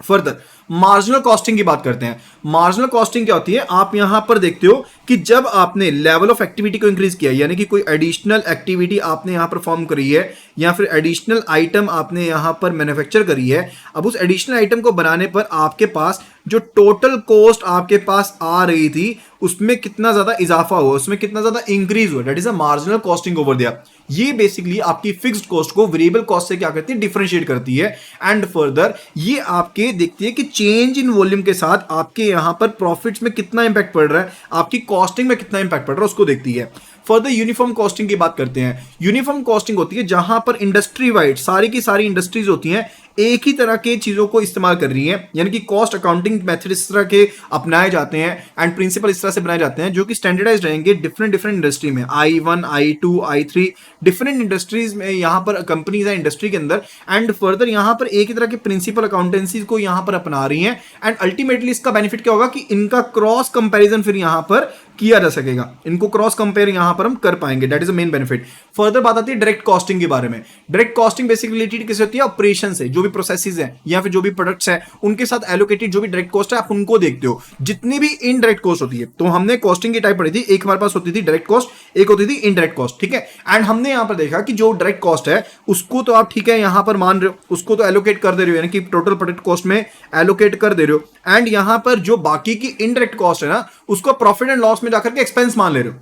फर्दर मार्जिनल कॉस्टिंग की बात करते हैं। मार्जिनल कॉस्टिंग क्या होती है? आप यहां पर देखते हो कि जब आपने लेवल ऑफ एक्टिविटी को इंक्रीज किया, यानी कि कोई एडिशनल एक्टिविटी आपने यहां परफॉर्म करी है या फिर एडिशनल आइटम आपने यहां पर मैन्युफैक्चर करी है, अब उस एडिशनल आइटम को बनाने पर आपके पास जो टोटल कॉस्ट आपके पास आ रही थी उसमें कितना ज्यादा इजाफा हुआ, उसमें कितना ज्यादा इंक्रीज हुआ, that is a marginal costing over there. ये बेसिकली आपकी फिक्स्ड कॉस्ट को वेरिएबल कॉस्ट से क्या करती है, डिफरेंशिएट करती है। एंड फर्दर ये आपके देखती है कि चेंज इन वॉल्यूम के साथ आपके यहां पर प्रॉफिट्स में कितना इंपैक्ट पड़ रहा है, आपकी कॉस्टिंग में कितना इंपैक्ट पड़ रहा है उसको देखती है। फर्दर यूनिफॉर्म कॉस्टिंग की बात करते हैं। यूनिफॉर्म कॉस्टिंग होती है जहां पर इंडस्ट्री वाइड सारी की सारी इंडस्ट्रीज होती हैं एक ही तरह के चीजों को इस्तेमाल कर रही हैं, यानी कि कॉस्ट अकाउंटिंग मेथड इस तरह के अपनाए जाते हैं एंड प्रिंसिपल इस तरह से बनाए जाते हैं जो कि स्टैंडर्डाइज रहेंगे डिफरेंट डिफरेंट इंडस्ट्री में, I1 I2 I3 different industries में यहां पर कंपनीज है इंडस्ट्री के अंदर। एंड फर्दर यहां पर एक ही तरह के प्रिंसिपल अकाउंटेंसी को यहां पर अपना रही हैं एंड अल्टीमेटली इसका बेनिफिट क्या होगा कि इनका क्रॉस कंपैरिजन फिर यहां पर किया जा सकेगा, इनको क्रॉस कंपेयर यहां पर हम कर पाएंगे, that is a main benefit. Further बात आती है डायरेक्ट कॉस्टिंग के बारे में। डायरेक्ट कॉस्टिंग बेसिकली रिलेटेड किससे होती है, ऑपरेशन से, जो भी प्रोसेसेस है या फिर जो भी प्रोडक्ट्स है उनके साथ एलोकेटेड जो भी डायरेक्ट कॉस्ट है आप उनको देखते हो। जितनी भी इनडायरेक्ट कॉस्ट होती है, तो हमने कॉस्टिंग की टाइप पढ़ी थी, एक हमारे पास होती थी डायरेक्ट कॉस्ट, एक होती थी इनडायरेक्ट कॉस्ट, ठीक है। एंड हमने यहां पर देखा कि जो डायरेक्ट कॉस्ट है उसको तो आप ठीक है यहां पर मान रहे हो, उसको तो एलोकेट कर दे रहे हो, यानी कि टोटल प्रोडक्ट कॉस्ट में एलोकेट कर दे रहे हो। एंड यहां पर जो बाकी की इनडायरेक्ट कॉस्ट है ना उसको प्रॉफिट एंड लॉस में जाकर के एक्सपेंस मान ले रहे हो,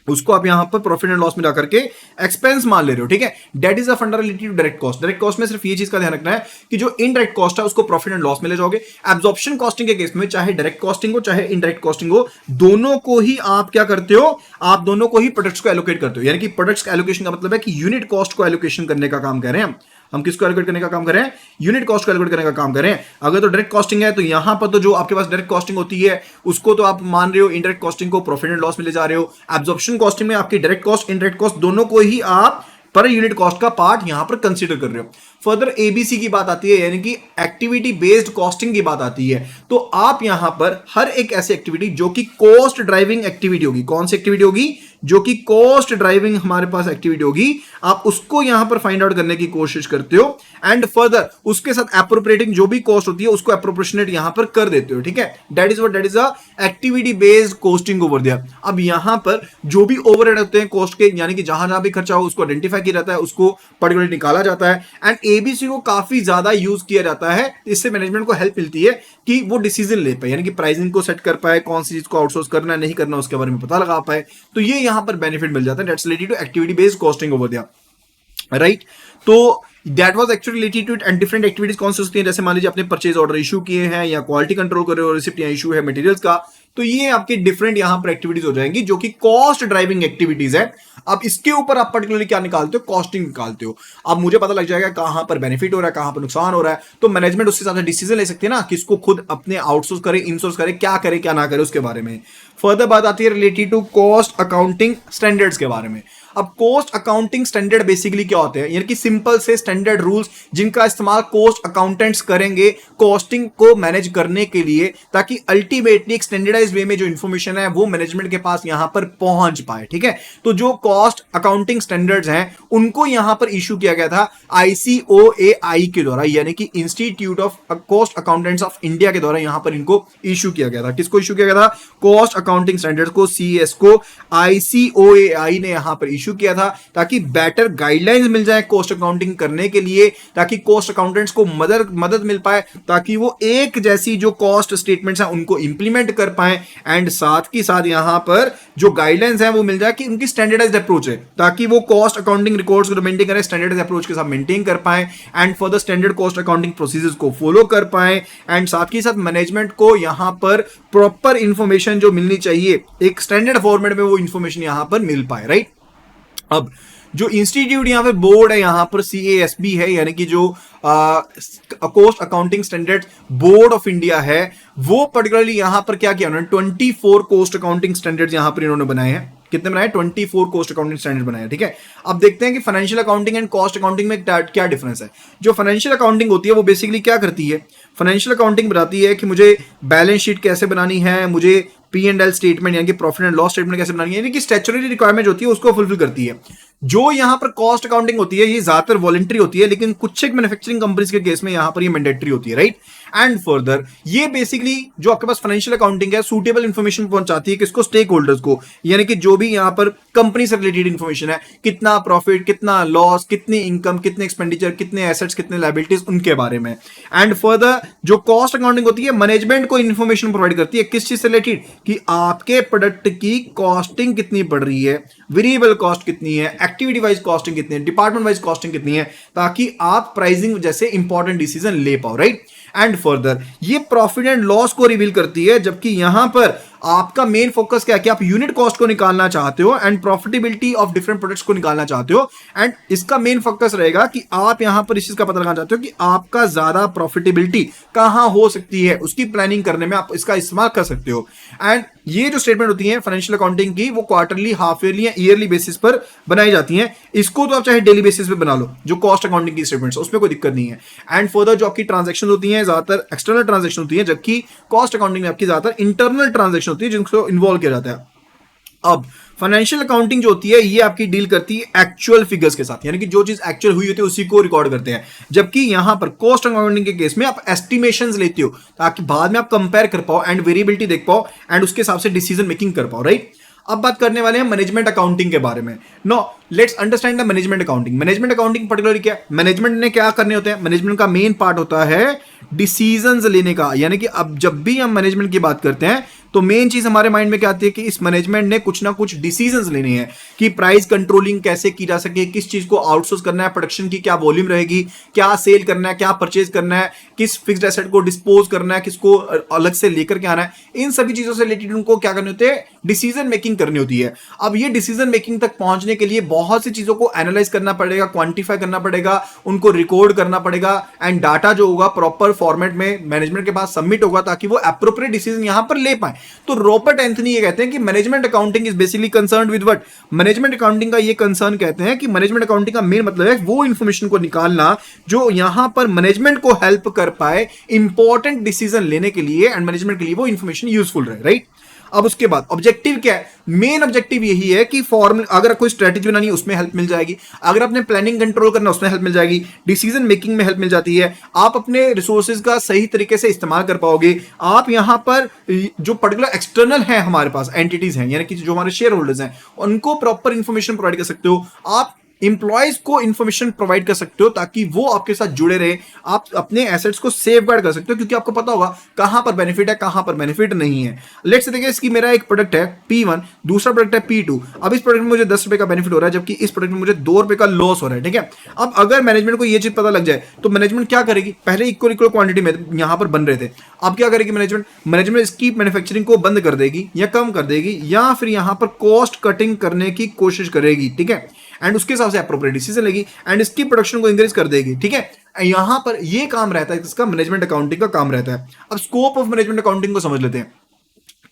उसको आप यहां पर प्रॉफिट एंड लॉस में जाकर के एक्सपेंस मान ले रहे हो, ठीक है। That is a fundamental to direct cost. Direct cost में सिर्फ ये चीज का ध्यान रखना है कि जो इनडायरेक्ट कॉस्ट है उसको प्रॉफिट एंड लॉस में ले जाओगे। एब्जॉर्प्शन कॉस्टिंग के केस में चाहे डायरेक्ट कॉस्टिंग हो चाहे इनडायरेक्ट कॉस्टिंग हो, दोनों को ही आप क्या करते हो, आप दोनों को ही प्रोडक्ट्स को एलोकेट करते हो, यानी कि प्रोडक्ट्स का एलोकेशन का मतलब है कि यूनिट कॉस्ट को एलोकेशन करने का काम कर रहे हैं हम किसको एलोकेट करने का काम कर रहे हैं, यूनिट कॉस्ट को एलोकेट करने का काम कर रहे हैं। अगर तो डायरेक्ट कॉस्टिंग है तो यहां पर तो जो आपके पास डायरेक्ट कॉस्टिंग होती है उसको तो आप मान रहे हो, इनडायरेक्ट कॉस्टिंग को प्रॉफिट एंड लॉस में ले जा रहे हो। एब्जॉर्प्शन कॉस्टिंग में आपकी डायरेक्ट कॉस्ट इनडायरेक्ट कॉस्ट दोनों को ही आप पर यूनिट कॉस्ट का पार्ट यहां पर कंसीडर कर रहे हो। फर्दर एबीसी की बात आती है, यानी कि एक्टिविटी बेस्ड कॉस्टिंग की बात आती है। तो आप यहां पर हर एक ऐसी एक्टिविटी जो कि कॉस्ट ड्राइविंग एक्टिविटी होगी, कौन सी एक्टिविटी होगी, जो कि कॉस्ट ड्राइविंग हमारे पास एक्टिविटी होगी, आप उसको यहां पर फाइंड आउट करने की कोशिश करते हो। एंड फर्दर उसके साथ एप्रोप्रिएटिंग जो भी कॉस्ट होती है उसको एप्रोपोर्शनेट यहां पर कर देते हो, ठीक है। That is a activity based costing over there. अब यहां पर जो भी ओवरहेड होते हैं कॉस्ट के, यानी कि जहां जहां भी खर्चा हो उसको आइडेंटिफाई किया जाता है, उसको पर्टिकुलरली निकाला जाता है। एंड एबीसी को काफी ज्यादा यूज किया जाता है, इससे मैनेजमेंट को हेल्प मिलती है कि वो डिसीजन ले पाए, यानी कि प्राइसिंग को सेट कर पाए, कौन सी चीज को आउटसोर्स करना है नहीं करना उसके बारे में पता लगा पाए। तो ये यहां पर बेनिफिट मिल जाता है, that's related to activity based costing over there, right. तो that was actually related to and different activities कौन सी होती हैं, जैसे मान लीजिए आपने परचेज ऑर्डर इशू किए हैं या क्वालिटी कंट्रोल कर रहे हो, रिसिप्ट या इशू है मटेरियल्स का, तो ये आपके डिफरेंट यहां पर एक्टिविटीज हो जाएंगी जो कि कॉस्ट ड्राइविंग एक्टिविटीज है। अब इसके ऊपर आप पर्टिकुलरली क्या निकालते हो, कॉस्टिंग निकालते हो। अब मुझे पता लग जाएगा कहां पर बेनिफिट हो रहा है कहां पर नुकसान हो रहा है, तो मैनेजमेंट उसके हिसाब से डिसीजन ले सकती है ना कि इसको खुद अपने आउटसोर्स करे, इनसोर्स करे, क्या ना करे उसके बारे में। फर्दर बात आती है related to cost accounting standards के बारे में। अब कॉस्ट अकाउंटिंग स्टैंडर्ड बेसिकली क्या होते हैं, यानी कि सिंपल से स्टैंडर्ड रूल्स जिनका इस्तेमाल कॉस्ट अकाउंटेंट्स करेंगे कॉस्टिंग को मैनेज करने के लिए, ताकि अल्टीमेटली एक स्टैंडर्डाइज्ड वे में जो इंफॉर्मेशन है वो मैनेजमेंट के पास यहां पर पहुंच पाए, ठीक है। तो जो कॉस्ट अकाउंटिंग स्टैंडर्ड्स हैं उनको यहां पर इशू किया गया था ICOAI के द्वारा, यानी कि institute of cost accountants of India के द्वारा यहां पर इनको इशू किया गया था। किसको इशू किया गया था, कॉस्ट अकाउंटिंग स्टैंडर्ड्स को, CS को ICOAI ने यहां पर इशू किया था, ताकि बेटर गाइडलाइंस मिल जाए कॉस्ट अकाउंटिंग करने के लिए, ताकि कॉस्ट अकाउंटेंट्स को मदद मिल पाए, ताकि वो एक जैसी जो कॉस्ट स्टेटमेंट्स हैं उनको इंप्लीमेंट कर पाए। एंड साथ ही साथ यहां पर जो गाइडलाइंस हैं वो मिल जाए कि उनकी स्टैंडर्डाइज्ड अप्रोच है, ताकि वो कॉस्ट अकाउंटिंग रिकॉर्ड्स को मेंटेन करें, स्टैंडर्डाइज्ड अप्रोच के साथ मेंटेन कर पाए and further standard cost accounting procedures को फॉलो कर पाए। एंड साथ ही साथ मैनेजमेंट को यहां पर प्रॉपर इंफॉर्मेशन जो मिलनी चाहिए एक स्टैंडर्ड फॉर्मेट में वो इंफॉर्मेशन यहां पर मिल पाए, राइट। अब जो इंस्टीट्यूट यहां पे बोर्ड है यहां पर CASB है, यानी कि जो cost accounting standard board of India है, वो पर्टिकुलरली यहां पर क्या किया उन्होंने 24 कॉस्ट अकाउंटिंग स्टैंडर्ड्स यहां पर इन्होंने बनाए हैं। कितने बनाए, 24 कॉस्ट अकाउंटिंग स्टैंडर्ड बनाए, ठीक है। अब देखते हैं कि financial accounting and cost accounting में क्या डिफरेंस है। जो फाइनेंशियल अकाउंटिंग होती है वो बेसिकली क्या करती है, फाइनेंशियल अकाउंटिंग बताती है कि मुझे बैलेंस शीट कैसे बनानी है, मुझे P&L स्टेटमेंट यानी कि प्रॉफिट एंड लॉस स्टेटमेंट कैसे बनानी है, यानी कि स्टैट्यूटरी रिक्वायरमेंट होती है उसको फुलफिल करती है। जो यहां पर कॉस्ट अकाउंटिंग होती है ये ज्यादातर वॉलंटरी होती है, लेकिन कुछ एक मैन्युफैक्चरिंग कंपनीज के केस में यहां पर ये मैंडेटरी होती है, राइट। एंड फर्दर ये बेसिकली जो आपके पास फाइनेंशियल अकाउंटिंग है सूटेबल इंफॉर्मेशन पहुंचाती है किसको, स्टेक होल्डर्स को, यानी कि जो भी यहां पर कंपनी से रिलेटेड इंफॉर्मेशन है, कितना प्रॉफिट, कितना लॉस, कितनी इनकम, कितने एक्सपेंडिचर, कितने एसेट्स, कितने लायबिलिटीज, उनके बारे में। एंड फर्दर जो कॉस्ट अकाउंटिंग होती है मैनेजमेंट को इंफॉर्मेशन प्रोवाइड करती है किस चीज से रिलेटेड, कि आपके प्रोडक्ट की कॉस्टिंग कितनी पड़ रही है, वेरिएबल कॉस्ट कितनी है, एक्टिविटी वाइज कॉस्टिंग कितनी है, डिपार्टमेंट वाइज कॉस्टिंग कितनी है, ताकि आप प्राइसिंग जैसे इंपॉर्टेंट डिसीजन ले पाओ, राइट। एंड फर्दर ये प्रॉफिट एंड लॉस को रिवील करती है, जबकि यहां पर आपका मेन फोकस क्या है कि आप यूनिट कॉस्ट को निकालना चाहते हो and profitability of different products को निकालना चाहते हो। एंड इसका मेन फोकस रहेगा कि आप यहां पर इस चीज का पता लगाना चाहते हो कि आपका ज्यादा प्रॉफिटेबिलिटी कहां हो सकती है, उसकी प्लानिंग करने में आप इसका इस्तेमाल कर सकते हो। एंड ये जो स्टेटमेंट होती है फाइनेंशियल अकाउंटिंग की, वो क्वार्टरली, हाफ ईयरली या ईयरली बेसिस पर बनाई जाती हैं। इसको तो आप चाहे डेली बेसिस पे बना लो, जो कॉस्ट अकाउंटिंग की स्टेटमेंट्स, उसमें कोई दिक्कत नहीं है। एंड फर्दर जो आपकी ट्रांजैक्शन होती है ज्यादातर एक्सटर्नल ट्रांजैक्शन होती है, जबकि कॉस्ट अकाउंटिंग में आपकी ज्यादातर इंटरनल ट्रांजैक्शन होती है जिनको इन्वॉल्व किया जाता है। अब फाइनेंशियल अकाउंटिंग जो होती है ये आपकी डील करती है एक्चुअल फिगर्स के साथ, यानी कि जो चीज एक्चुअल हुई होती है उसी को रिकॉर्ड करते हैं, जबकि यहां पर कॉस्ट अकाउंटिंग के केस में आप एस्टिमेशंस लेते हो ताकि बाद में आप कंपेयर कर पाओ एंड वेरिएबिलिटी देख पाओ एंड उसके हिसाब से डिसीजन मेकिंग कर पाओ, राइट। अब बात करने वाले हैं मैनेजमेंट अकाउंटिंग के बारे में। Now let's understand the management accounting. Management accounting particularly क्या है, मैनेजमेंट ने क्या करने होते हैं, मैनेजमेंट का मेन पार्ट होता है डिसीजंस लेने का, यानी कि अब जब भी हम मैनेजमेंट की बात करते हैं तो मेन चीज हमारे माइंड में क्या आती है कि इस मैनेजमेंट ने कुछ ना कुछ डिसीजंस लेने हैं कि प्राइस कंट्रोलिंग कैसे की जा सके, किस चीज को आउटसोर्स करना है, प्रोडक्शन की क्या वॉल्यूम रहेगी, क्या सेल करना है, क्या परचेज करना है, किस फिक्स्ड एसेट को डिस्पोज करना है, किसको अलग से लेकर के आना है, इन सभी चीजों से रिलेटेड उनको क्या करने होते हैं, डिसीजन मेकिंग करनी होती है। अब ये डिसीजन मेकिंग तक पहुंचने के लिए बहुत सी चीजों को एनालाइज करना पड़ेगा, क्वांटिफाई करना पड़ेगा, उनको रिकॉर्ड करना पड़ेगा एंड डाटा जो होगा प्रॉपर फॉर्मेट में मैनेजमेंट के पास सबमिट होगा ताकि वो एप्रोप्रिएट डिसीजन यहां पर ले पाए। तो रॉबर्ट एंथनी ये कहते हैं कि management accounting is basically concerned with what, management accounting का ये कंसर्न कहते हैं कि मैनेजमेंट अकाउंटिंग का मेन मतलब है वो इंफॉर्मेशन को निकालना जो यहां पर मैनेजमेंट को हेल्प कर पाए इंपॉर्टेंट डिसीजन लेने के लिए एंड मैनेजमेंट के लिए वो इंफॉर्मेशन यूजफुल रहे, राइट। अब उसके बाद ऑब्जेक्टिव क्या है, मेन ऑब्जेक्टिव यही है कि फॉर्मूला, अगर कोई स्ट्रेटेजी बनानी है उसमें हेल्प मिल जाएगी, अगर आपने प्लानिंग कंट्रोल करना उसमें हेल्प मिल जाएगी, डिसीजन मेकिंग में हेल्प मिल जाती है, आप अपने रिसोर्सेज का सही तरीके से इस्तेमाल कर पाओगे, आप यहां पर जो पर्टिकुलर एक्सटर्नल है हमारे पास एंटिटीज हैं, यानी कि जो हमारे शेयर होल्डर्स हैं, उनको प्रॉपर इंफॉर्मेशन प्रोवाइड कर सकते हो, आप इंप्लॉयज को इंफॉर्मेशन प्रोवाइड कर सकते हो ताकि वो आपके साथ जुड़े रहे, आप अपने एसेट्स को सेफगार्ड कर सकते हो क्योंकि आपको पता होगा कहां पर बेनिफिट है, कहां पर बेनिफिट नहीं है। लेट्स से देखिए इसकी मेरा एक प्रोडक्ट है P1, दूसरा प्रोडक्ट है P2। अब इस प्रोडक्ट में मुझे 10 रुपए का बेनिफिट हो रहा है जबकि इस प्रोडक्ट में मुझे 2 रुपए का लॉस हो रहा है, ठीक है। अब अगर मैनेजमेंट को ये चीज पता लग जाए तो मैनेजमेंट क्या करेगी, पहले इक्वल इक्वल क्वांटिटी में यहां पर बन रहे थे, अब क्या करेगी मैनेजमेंट इसकी मैन्युफैक्चरिंग को बंद कर देगी या कम कर देगी या फिर यहां पर कॉस्ट कटिंग करने की कोशिश करेगी, ठीक है, एंड उसके हिसाब से एप्रोप्रिएट डिसीजन लेगी एंड इसकी प्रोडक्शन को इंक्रीज कर देगी, ठीक है। यहां पर ये काम रहता है, इसका मैनेजमेंट अकाउंटिंग का काम रहता है। अब स्कोप ऑफ मैनेजमेंट अकाउंटिंग को समझ लेते हैं।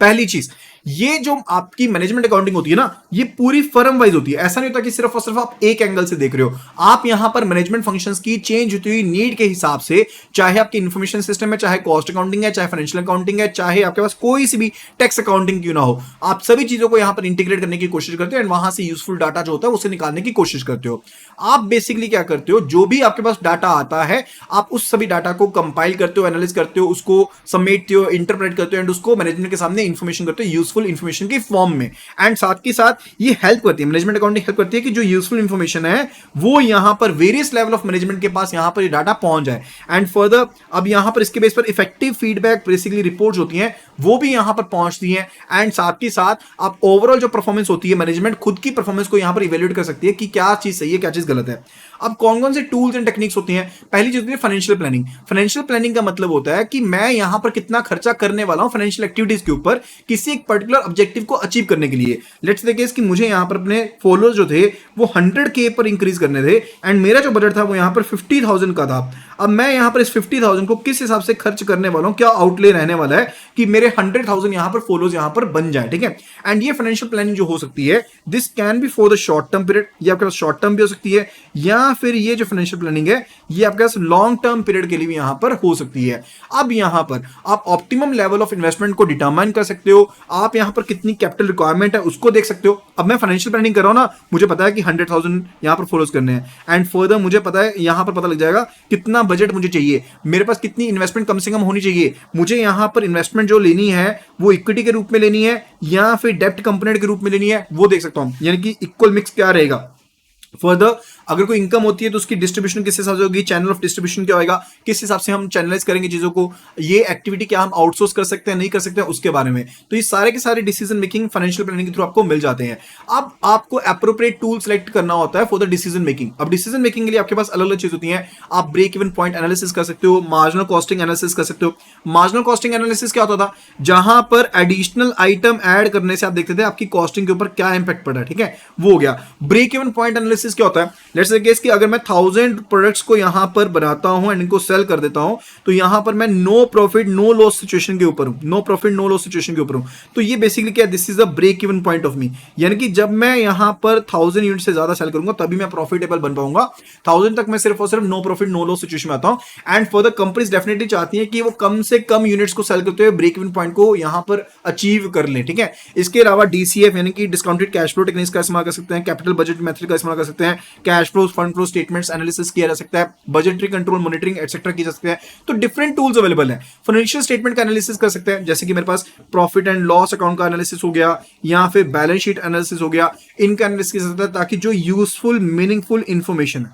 पहली चीज, ये जो आपकी मैनेजमेंट अकाउंटिंग होती है ना, ये पूरी फर्म वाइज होती है, ऐसा नहीं होता कि सिर्फ और सिर्फ आप एक एंगल से देख रहे हो, आप यहां पर मैनेजमेंट फंक्शंस की चेंज होती हुई नीड के हिसाब से, चाहे आपकी इंफॉर्मेशन सिस्टम है, चाहे कॉस्ट अकाउंटिंग है, चाहे फाइनेंशियल अकाउंटिंग है, चाहे आपके पास कोई सी भी टैक्स अकाउंटिंग क्यों ना हो, आप सभी चीजों को यहां पर इंटीग्रेट करने की कोशिश करते हो एंड वहां से यूजफुल डाटा जो होता है उसे निकालने की कोशिश करते हो। आप बेसिकली क्या करते हो, जो भी आपके पास डाटा आता है आप उस सभी डाटा को कंपाइल करते हो, एनालाइज करते हो, उसको समेटते हो, इंटरप्रेट करते हो एंड उसको मैनेजमेंट के सामने इंफॉर्मेशन करते हो यूजफुल इंफॉर्मेशन की फॉर्म में। एंड साथ के साथ ये हेल्प करती है, मैनेजमेंट अकाउंटिंग हेल्प करती है कि जो यूजफुल इंफॉर्मेशन है वो यहां पर वेरियस लेवल ऑफ मैनेजमेंट के पास यहां पर ये डाटा पहुंच जाए एंड फर्दर अब यहां पर इसके बेस पर इफेक्टिव फीडबैक बेसिकली रिपोर्ट्स होती हैं वो भी यहां पर पहुंचती हैं एंड साथ के साथ आप ओवरऑल जो परफॉर्मेंस होती है, मैनेजमेंट खुद की परफॉर्मेंस को यहां पर इवेल्युएट कर सकती है कि क्या चीज सही है, क्या चीज गलत है। अब कौन कौन से टूल्स एंड टेक्निक्स होती हैं, पहली चीज होती है फाइनेंशियल प्लानिंग। फाइनेंशियल प्लानिंग का मतलब होता है कि मैं यहां पर कितना खर्चा करने वाला हूं फाइनेंशियल एक्टिविटीज के ऊपर किसी एक पर्टिकुलर ऑब्जेक्टिव को अचीव करने के लिए। लेट्स देखिए कि मुझे यहां पर अपने फॉलोअर्स जो थे वो 100K पर इंक्रीज करने थे एंड मेरा जो बजट था वो यहां पर 50,000 का था। अब मैं यहां पर इस 50,000 को किस हिसाब से खर्च करने वाला हूं, क्या आउटले रहने वाला है कि मेरे 100,000 यहां पर फॉलोअर्स यहां पर बन जाए, ठीक है। एंड ये फाइनेंशियल प्लानिंग जो हो सकती है this can be for the short term period, ये आपके पास शॉर्ट टर्म भी हो सकती है या फिर ये जो फाइनेंशियल प्लानिंग है ये आपके पास लॉन्ग टर्म पीरियड के लिए भी यहां पर हो सकती है। अब यहां पर आप ऑप्टिमम लेवल ऑफ इन्वेस्टमेंट को डिटरमाइन कर सकते हो, आप यहां पर कितनी कैपिटल रिक्वायरमेंट है उसको देख सकते हो। अब मैं फाइनेंशियल प्लानिंग कर रहा हूं ना, मुझे पता है कि 100,000 यहां पर फॉलोअर्स करने हैं एंड फर्दर मुझे पता है यहां पर पता लग जाएगा कितना बजट मुझे चाहिए, मेरे पास कितनी इन्वेस्टमेंट कम से कम होनी चाहिए, मुझे यहाँ पर इन्वेस्टमेंट जो लेनी है वो इक्विटी के रूप में लेनी है या फिर डेप्ट कंपोनेंट के रूप में लेनी है, वो देख सकता हूं, यानी कि इक्वल मिक्स क्या रहेगा। फर्दर अगर कोई इनकम होती है तो उसकी डिस्ट्रीब्यूशन किस हिसाब से होगी, चैनल ऑफ डिस्ट्रीब्यूशन क्या होगा, किस हिसाब से हम चैनलाइज करेंगे चीजों को, ये एक्टिविटी क्या हम आउटसोर्स कर सकते हैं नहीं कर सकते हैं उसके बारे में। तो ये सारे के सारे डिसीजन मेकिंग फाइनेंशियल प्लानिंग के थ्रू आपको मिल जाते हैं। अब आपको एप्रोप्रिएट टूल सेलेक्ट करना होता है फॉर द डिसीजन मेकिंग। अब डिसीजन मेकिंग के लिए आपके पास अलग अलग चीज होती है। आप ब्रेक इवन पॉइंट एनालिसिस कर सकते हो, मार्जिनल कॉस्टिंग एनालिसिस कर सकते हो। मार्जिनल कॉस्टिंग एनालिसिस क्या होता था, जहां पर एडिशनल आइटम ऐड करने से आप देखते थे आपकी कॉस्टिंग के ऊपर क्या इंपैक्ट पड़ा है, ठीक है, वो हो गया। ब्रेक इवन पॉइंट एनालिसिस क्या होता है, लेट्स से केस कि अगर मैं 1000 प्रोडक्ट्स को यहां पर बनाता हूं एंड इनको सेल कर देता हूं, तो यहां पर मैं no profit no loss situation के ऊपर हूं, no profit no loss situation के ऊपर हूं। तो ये बेसिकली क्या, this is the break even point of me, यानी कि जब मैं यहां पर 1000 यूनिट से ज्यादा सेल करूंगा तभी मैं प्रॉफिटेबल बन पाऊंगा। 1000 तक मैं सिर्फ और सिर्फ no profit no loss situation में आता हूं। And for the companies definitely चाहती है कि वो कम से कम यूनिट्स को सेल करते हुए ब्रेक इवन पॉइंट को यहां पर अचीव कर ले, ठीक है। इसके अलावा डीसीएफ यानी कि डिस्काउंटेड कैश फ्लो टेक्निक्स का इस्तेमाल कर सकते हैं, कैपिटल बजट मेथड का इस्तेमाल कर सकते हैं, cash flow fund flow statements analysis किया जा सकता है, बजटरी कंट्रोल मॉनिटरिंग एटसेट्रा की जा सकते हैं। तो डिफरेंट टूल्स अवेलेबल हैं। फाइनेंशियल स्टेटमेंट का एनालिसिस कर सकते हैं, जैसे कि मेरे पास प्रॉफिट एंड लॉस अकाउंट का एनालिसिस हो गया या फिर बैलेंस शीट एनालिसिस हो गया, इनका एनालिसिस किया जा सकता है ताकि जो यूजफुल मीनिंगफुल इंफॉर्मेशन है,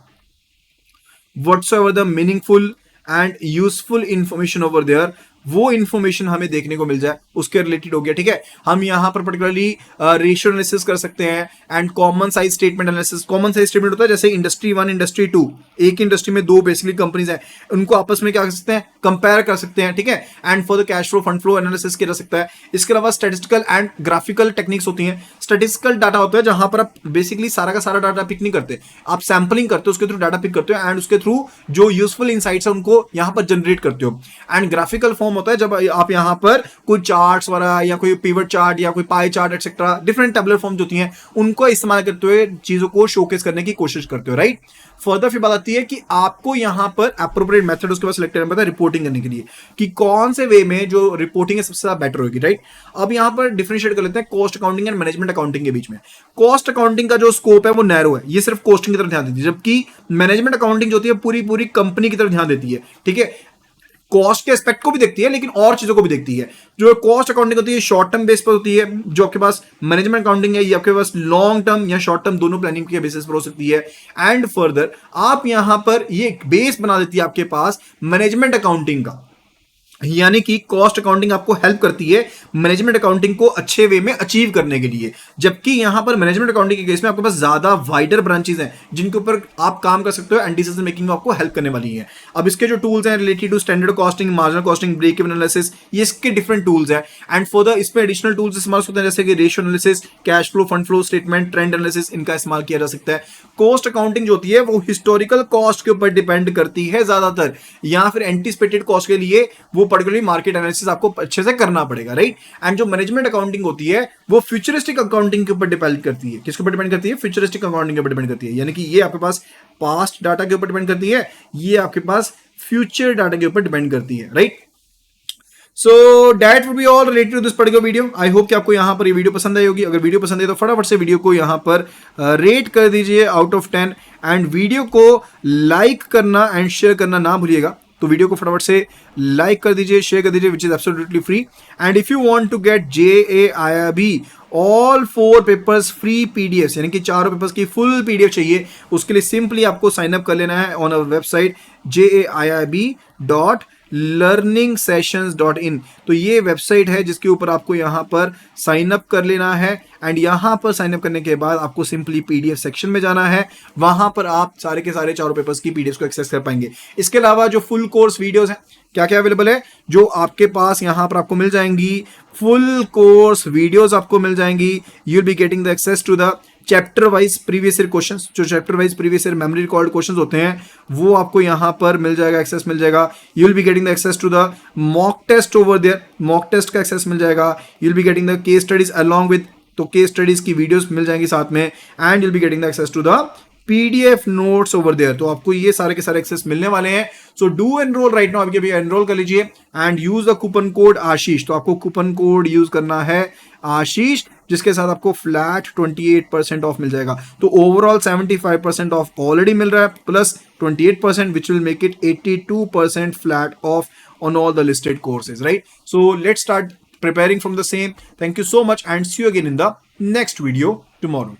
whatsoever the meaningful and useful information over there, वो इंफॉर्मेशन हमें देखने को मिल जाए, उसके रिलेटेड हो गया, ठीक है। हम यहां पर पर्टिकुलरली रेशियो एनालिसिस कर सकते हैं and common size statement analysis. Common size statement होता है जैसे इंडस्ट्री 1 इंडस्ट्री 2, एक इंडस्ट्री में दो बेसिकली कंपनीज हैं, उनको आपस में क्या कर सकते हैं, कंपेयर कर सकते हैं, ठीक है। And for the cash flow fund flow analysis किया जा सकता है। इसके अलावा स्टैटिस्टिकल एंड ग्राफिकल टेक्निक्स होती हैं। स्टैटिस्टिकल डाटा होता है जहां पर आप बेसिकली सारा का सारा डाटा पिक नहीं करते, आप सैंपलिंग करते हो, उसके थ्रू डाटा पिक करते हो एंड उसके थ्रू जो यूजफुल इनसाइट्स है उनको यहां पर जनरेट करते हो। एंड ग्राफिकल फॉर्म होता है जब आप यहां पर कोई चार्ट्स वगैरह या कोई पिवट चार्ट या कोई pie chart etcetera different tabular forms होती हैं, उनको इस्तेमाल करते हुए चीजों को शोकेस करने की कोशिश करते हो, राइट। फर्दर फिर बात आती है कि आपको यहां पर एप्रोप्रिएट मेथड उसके बाद सिलेक्ट करना पड़ता है रिपोर्टिंग करने के लिए, कि कौन से वे में जो रिपोर्टिंग है सबसे ज्यादा बेटर होगी, राइट। अब यहां पर डिफरेंशिएट कर लेते हैं cost accounting and management accounting के बीच में। कॉस्ट अकाउंटिंग का जो स्कोप है वो नैरो है, ये सिर्फ कॉस्टिंग की तरफ ध्यान देती है, जबकि मैनेजमेंट अकाउंटिंग जो होती है पूरी पूरी कंपनी की तरफ ध्यान देती है, ठीक है। कॉस्ट के एस्पेक्ट को भी देखती है लेकिन और चीजों को भी देखती है। जो कॉस्ट अकाउंटिंग होती है शॉर्ट टर्म बेस पर होती है, जो आपके पास मैनेजमेंट अकाउंटिंग है ये आपके पास लॉन्ग टर्म या शॉर्ट टर्म दोनों प्लानिंग के बेसिस पर हो सकती है। एंड फर्दर आप यहां पर ये बेस बना देती है आपके पास मैनेजमेंट अकाउंटिंग का, यानी कि कॉस्ट अकाउंटिंग आपको हेल्प करती है मैनेजमेंट अकाउंटिंग को अच्छे वे में अचीव करने के लिए, जबकि यहां पर मैनेजमेंट अकाउंटिंग के केस में आपके पास ज्यादा वाइडर ब्रांचेस हैं जिनके ऊपर आप काम कर सकते हो एंड डिसीजन मेकिंग में आपको हेल्प करने वाली है। अब इसके जो टूल्स हैं related to standard costing, marginal costing, break even analysis, ये इसके डिफरेंट टूल्स हैं। एंड फर्दर इसमें एडिशनल टूल्स इस्तेमाल होते हैं जैसे कि ratio analysis, cash flow fund flow statement, trend analysis, इनका इस्तेमाल किया जा सकता है। कॉस्ट अकाउंटिंग जो होती है वो हिस्टोरिकल कॉस्ट के ऊपर डिपेंड करती है ज्यादातर, या फिर एंटीसिपेटेड कॉस्ट के लिए वो पर्टिकुलरली मार्केट आपको अच्छे से करना पड़ेगा, राइट। एंड जो मैनेजमेंट अकाउंटिंग होती है वो फ्यूचरिस्टिक अकाउंटिंग के ऊपर डिपेंड करती है। किसके ऊपर डिपेंड करती है? फ्यूचरिस्टिक अकाउंटिंग के ऊपर डिपेंड करती है, यानी कि ये आपके पास पास्ट डाटा के ऊपर डिपेंड करती है, ये आपके पास फ्यूचर डाटा के ऊपर डिपेंड करती है, right. So that would be all related to this particular video. I hope कि आपको यहां पर ये वीडियो पसंद आई होगी। अगर वीडियो पसंद है तो फटाफट से वीडियो को यहां पर रेट कर दीजिए आउट ऑफ 10 एंड वीडियो को लाइक करना एंड शेयर करना ना भूलिएगा। तो वीडियो को फटाफट से लाइक कर दीजिए, शेयर कर दीजिए, which is absolutely free. And if you want to get JAIIB all 4 papers free PDFs, यानी कि 4 पेपर्स की फुल PDF चाहिए, उसके लिए सिंपली आपको साइन अप कर लेना है ऑन अवर वेबसाइट JAIIB.learningsessions.in। तो ये वेबसाइट है जिसके ऊपर आपको यहाँ पर साइन अप कर लेना है एंड यहाँ पर साइन अप करने के बाद आपको सिंपली PDF सेक्शन में जाना है, वहां पर आप सारे के सारे 4 पेपर्स की PDFs को एक्सेस कर पाएंगे। इसके अलावा जो फुल कोर्स वीडियोस हैं क्या क्या अवेलेबल है, जो आपके पास यहाँ पर आपको मिल जाएंगी, फुल कोर्स वीडियोस आपको मिल जाएंगी। You will be getting the access to the chapter wise previous year questions, जो chapter wise previous year memory record questions होते हैं वो आपको यहाँ पर मिल जाएगा, एक्सेस मिल जाएगा। You will be getting the access to the mock test over there, mock test का एक्सेस मिल जाएगा। You will be getting the case studies along with, तो केस स्टडीज की वीडियोस मिल जाएंगी साथ में। And you will be getting the access to the PDF notes over there. तो आपको ये सारे के सारे एक्सेस मिलने वाले हैं. So do enroll right now. अभी एनरोल कर लीजिए and use the coupon code Ashish. तो आपको कूपन कोड यूज करना है आशीष, जिसके साथ आपको फ्लैट 28% ऑफ मिल जाएगा. तो ओवरऑल 75% ऑफ ऑलरेडी मिल रहा है, plus 28% which will make it 82% flat of on all the listed courses, right? So let's start preparing from the same. Thank you so much and see you again in the next video tomorrow.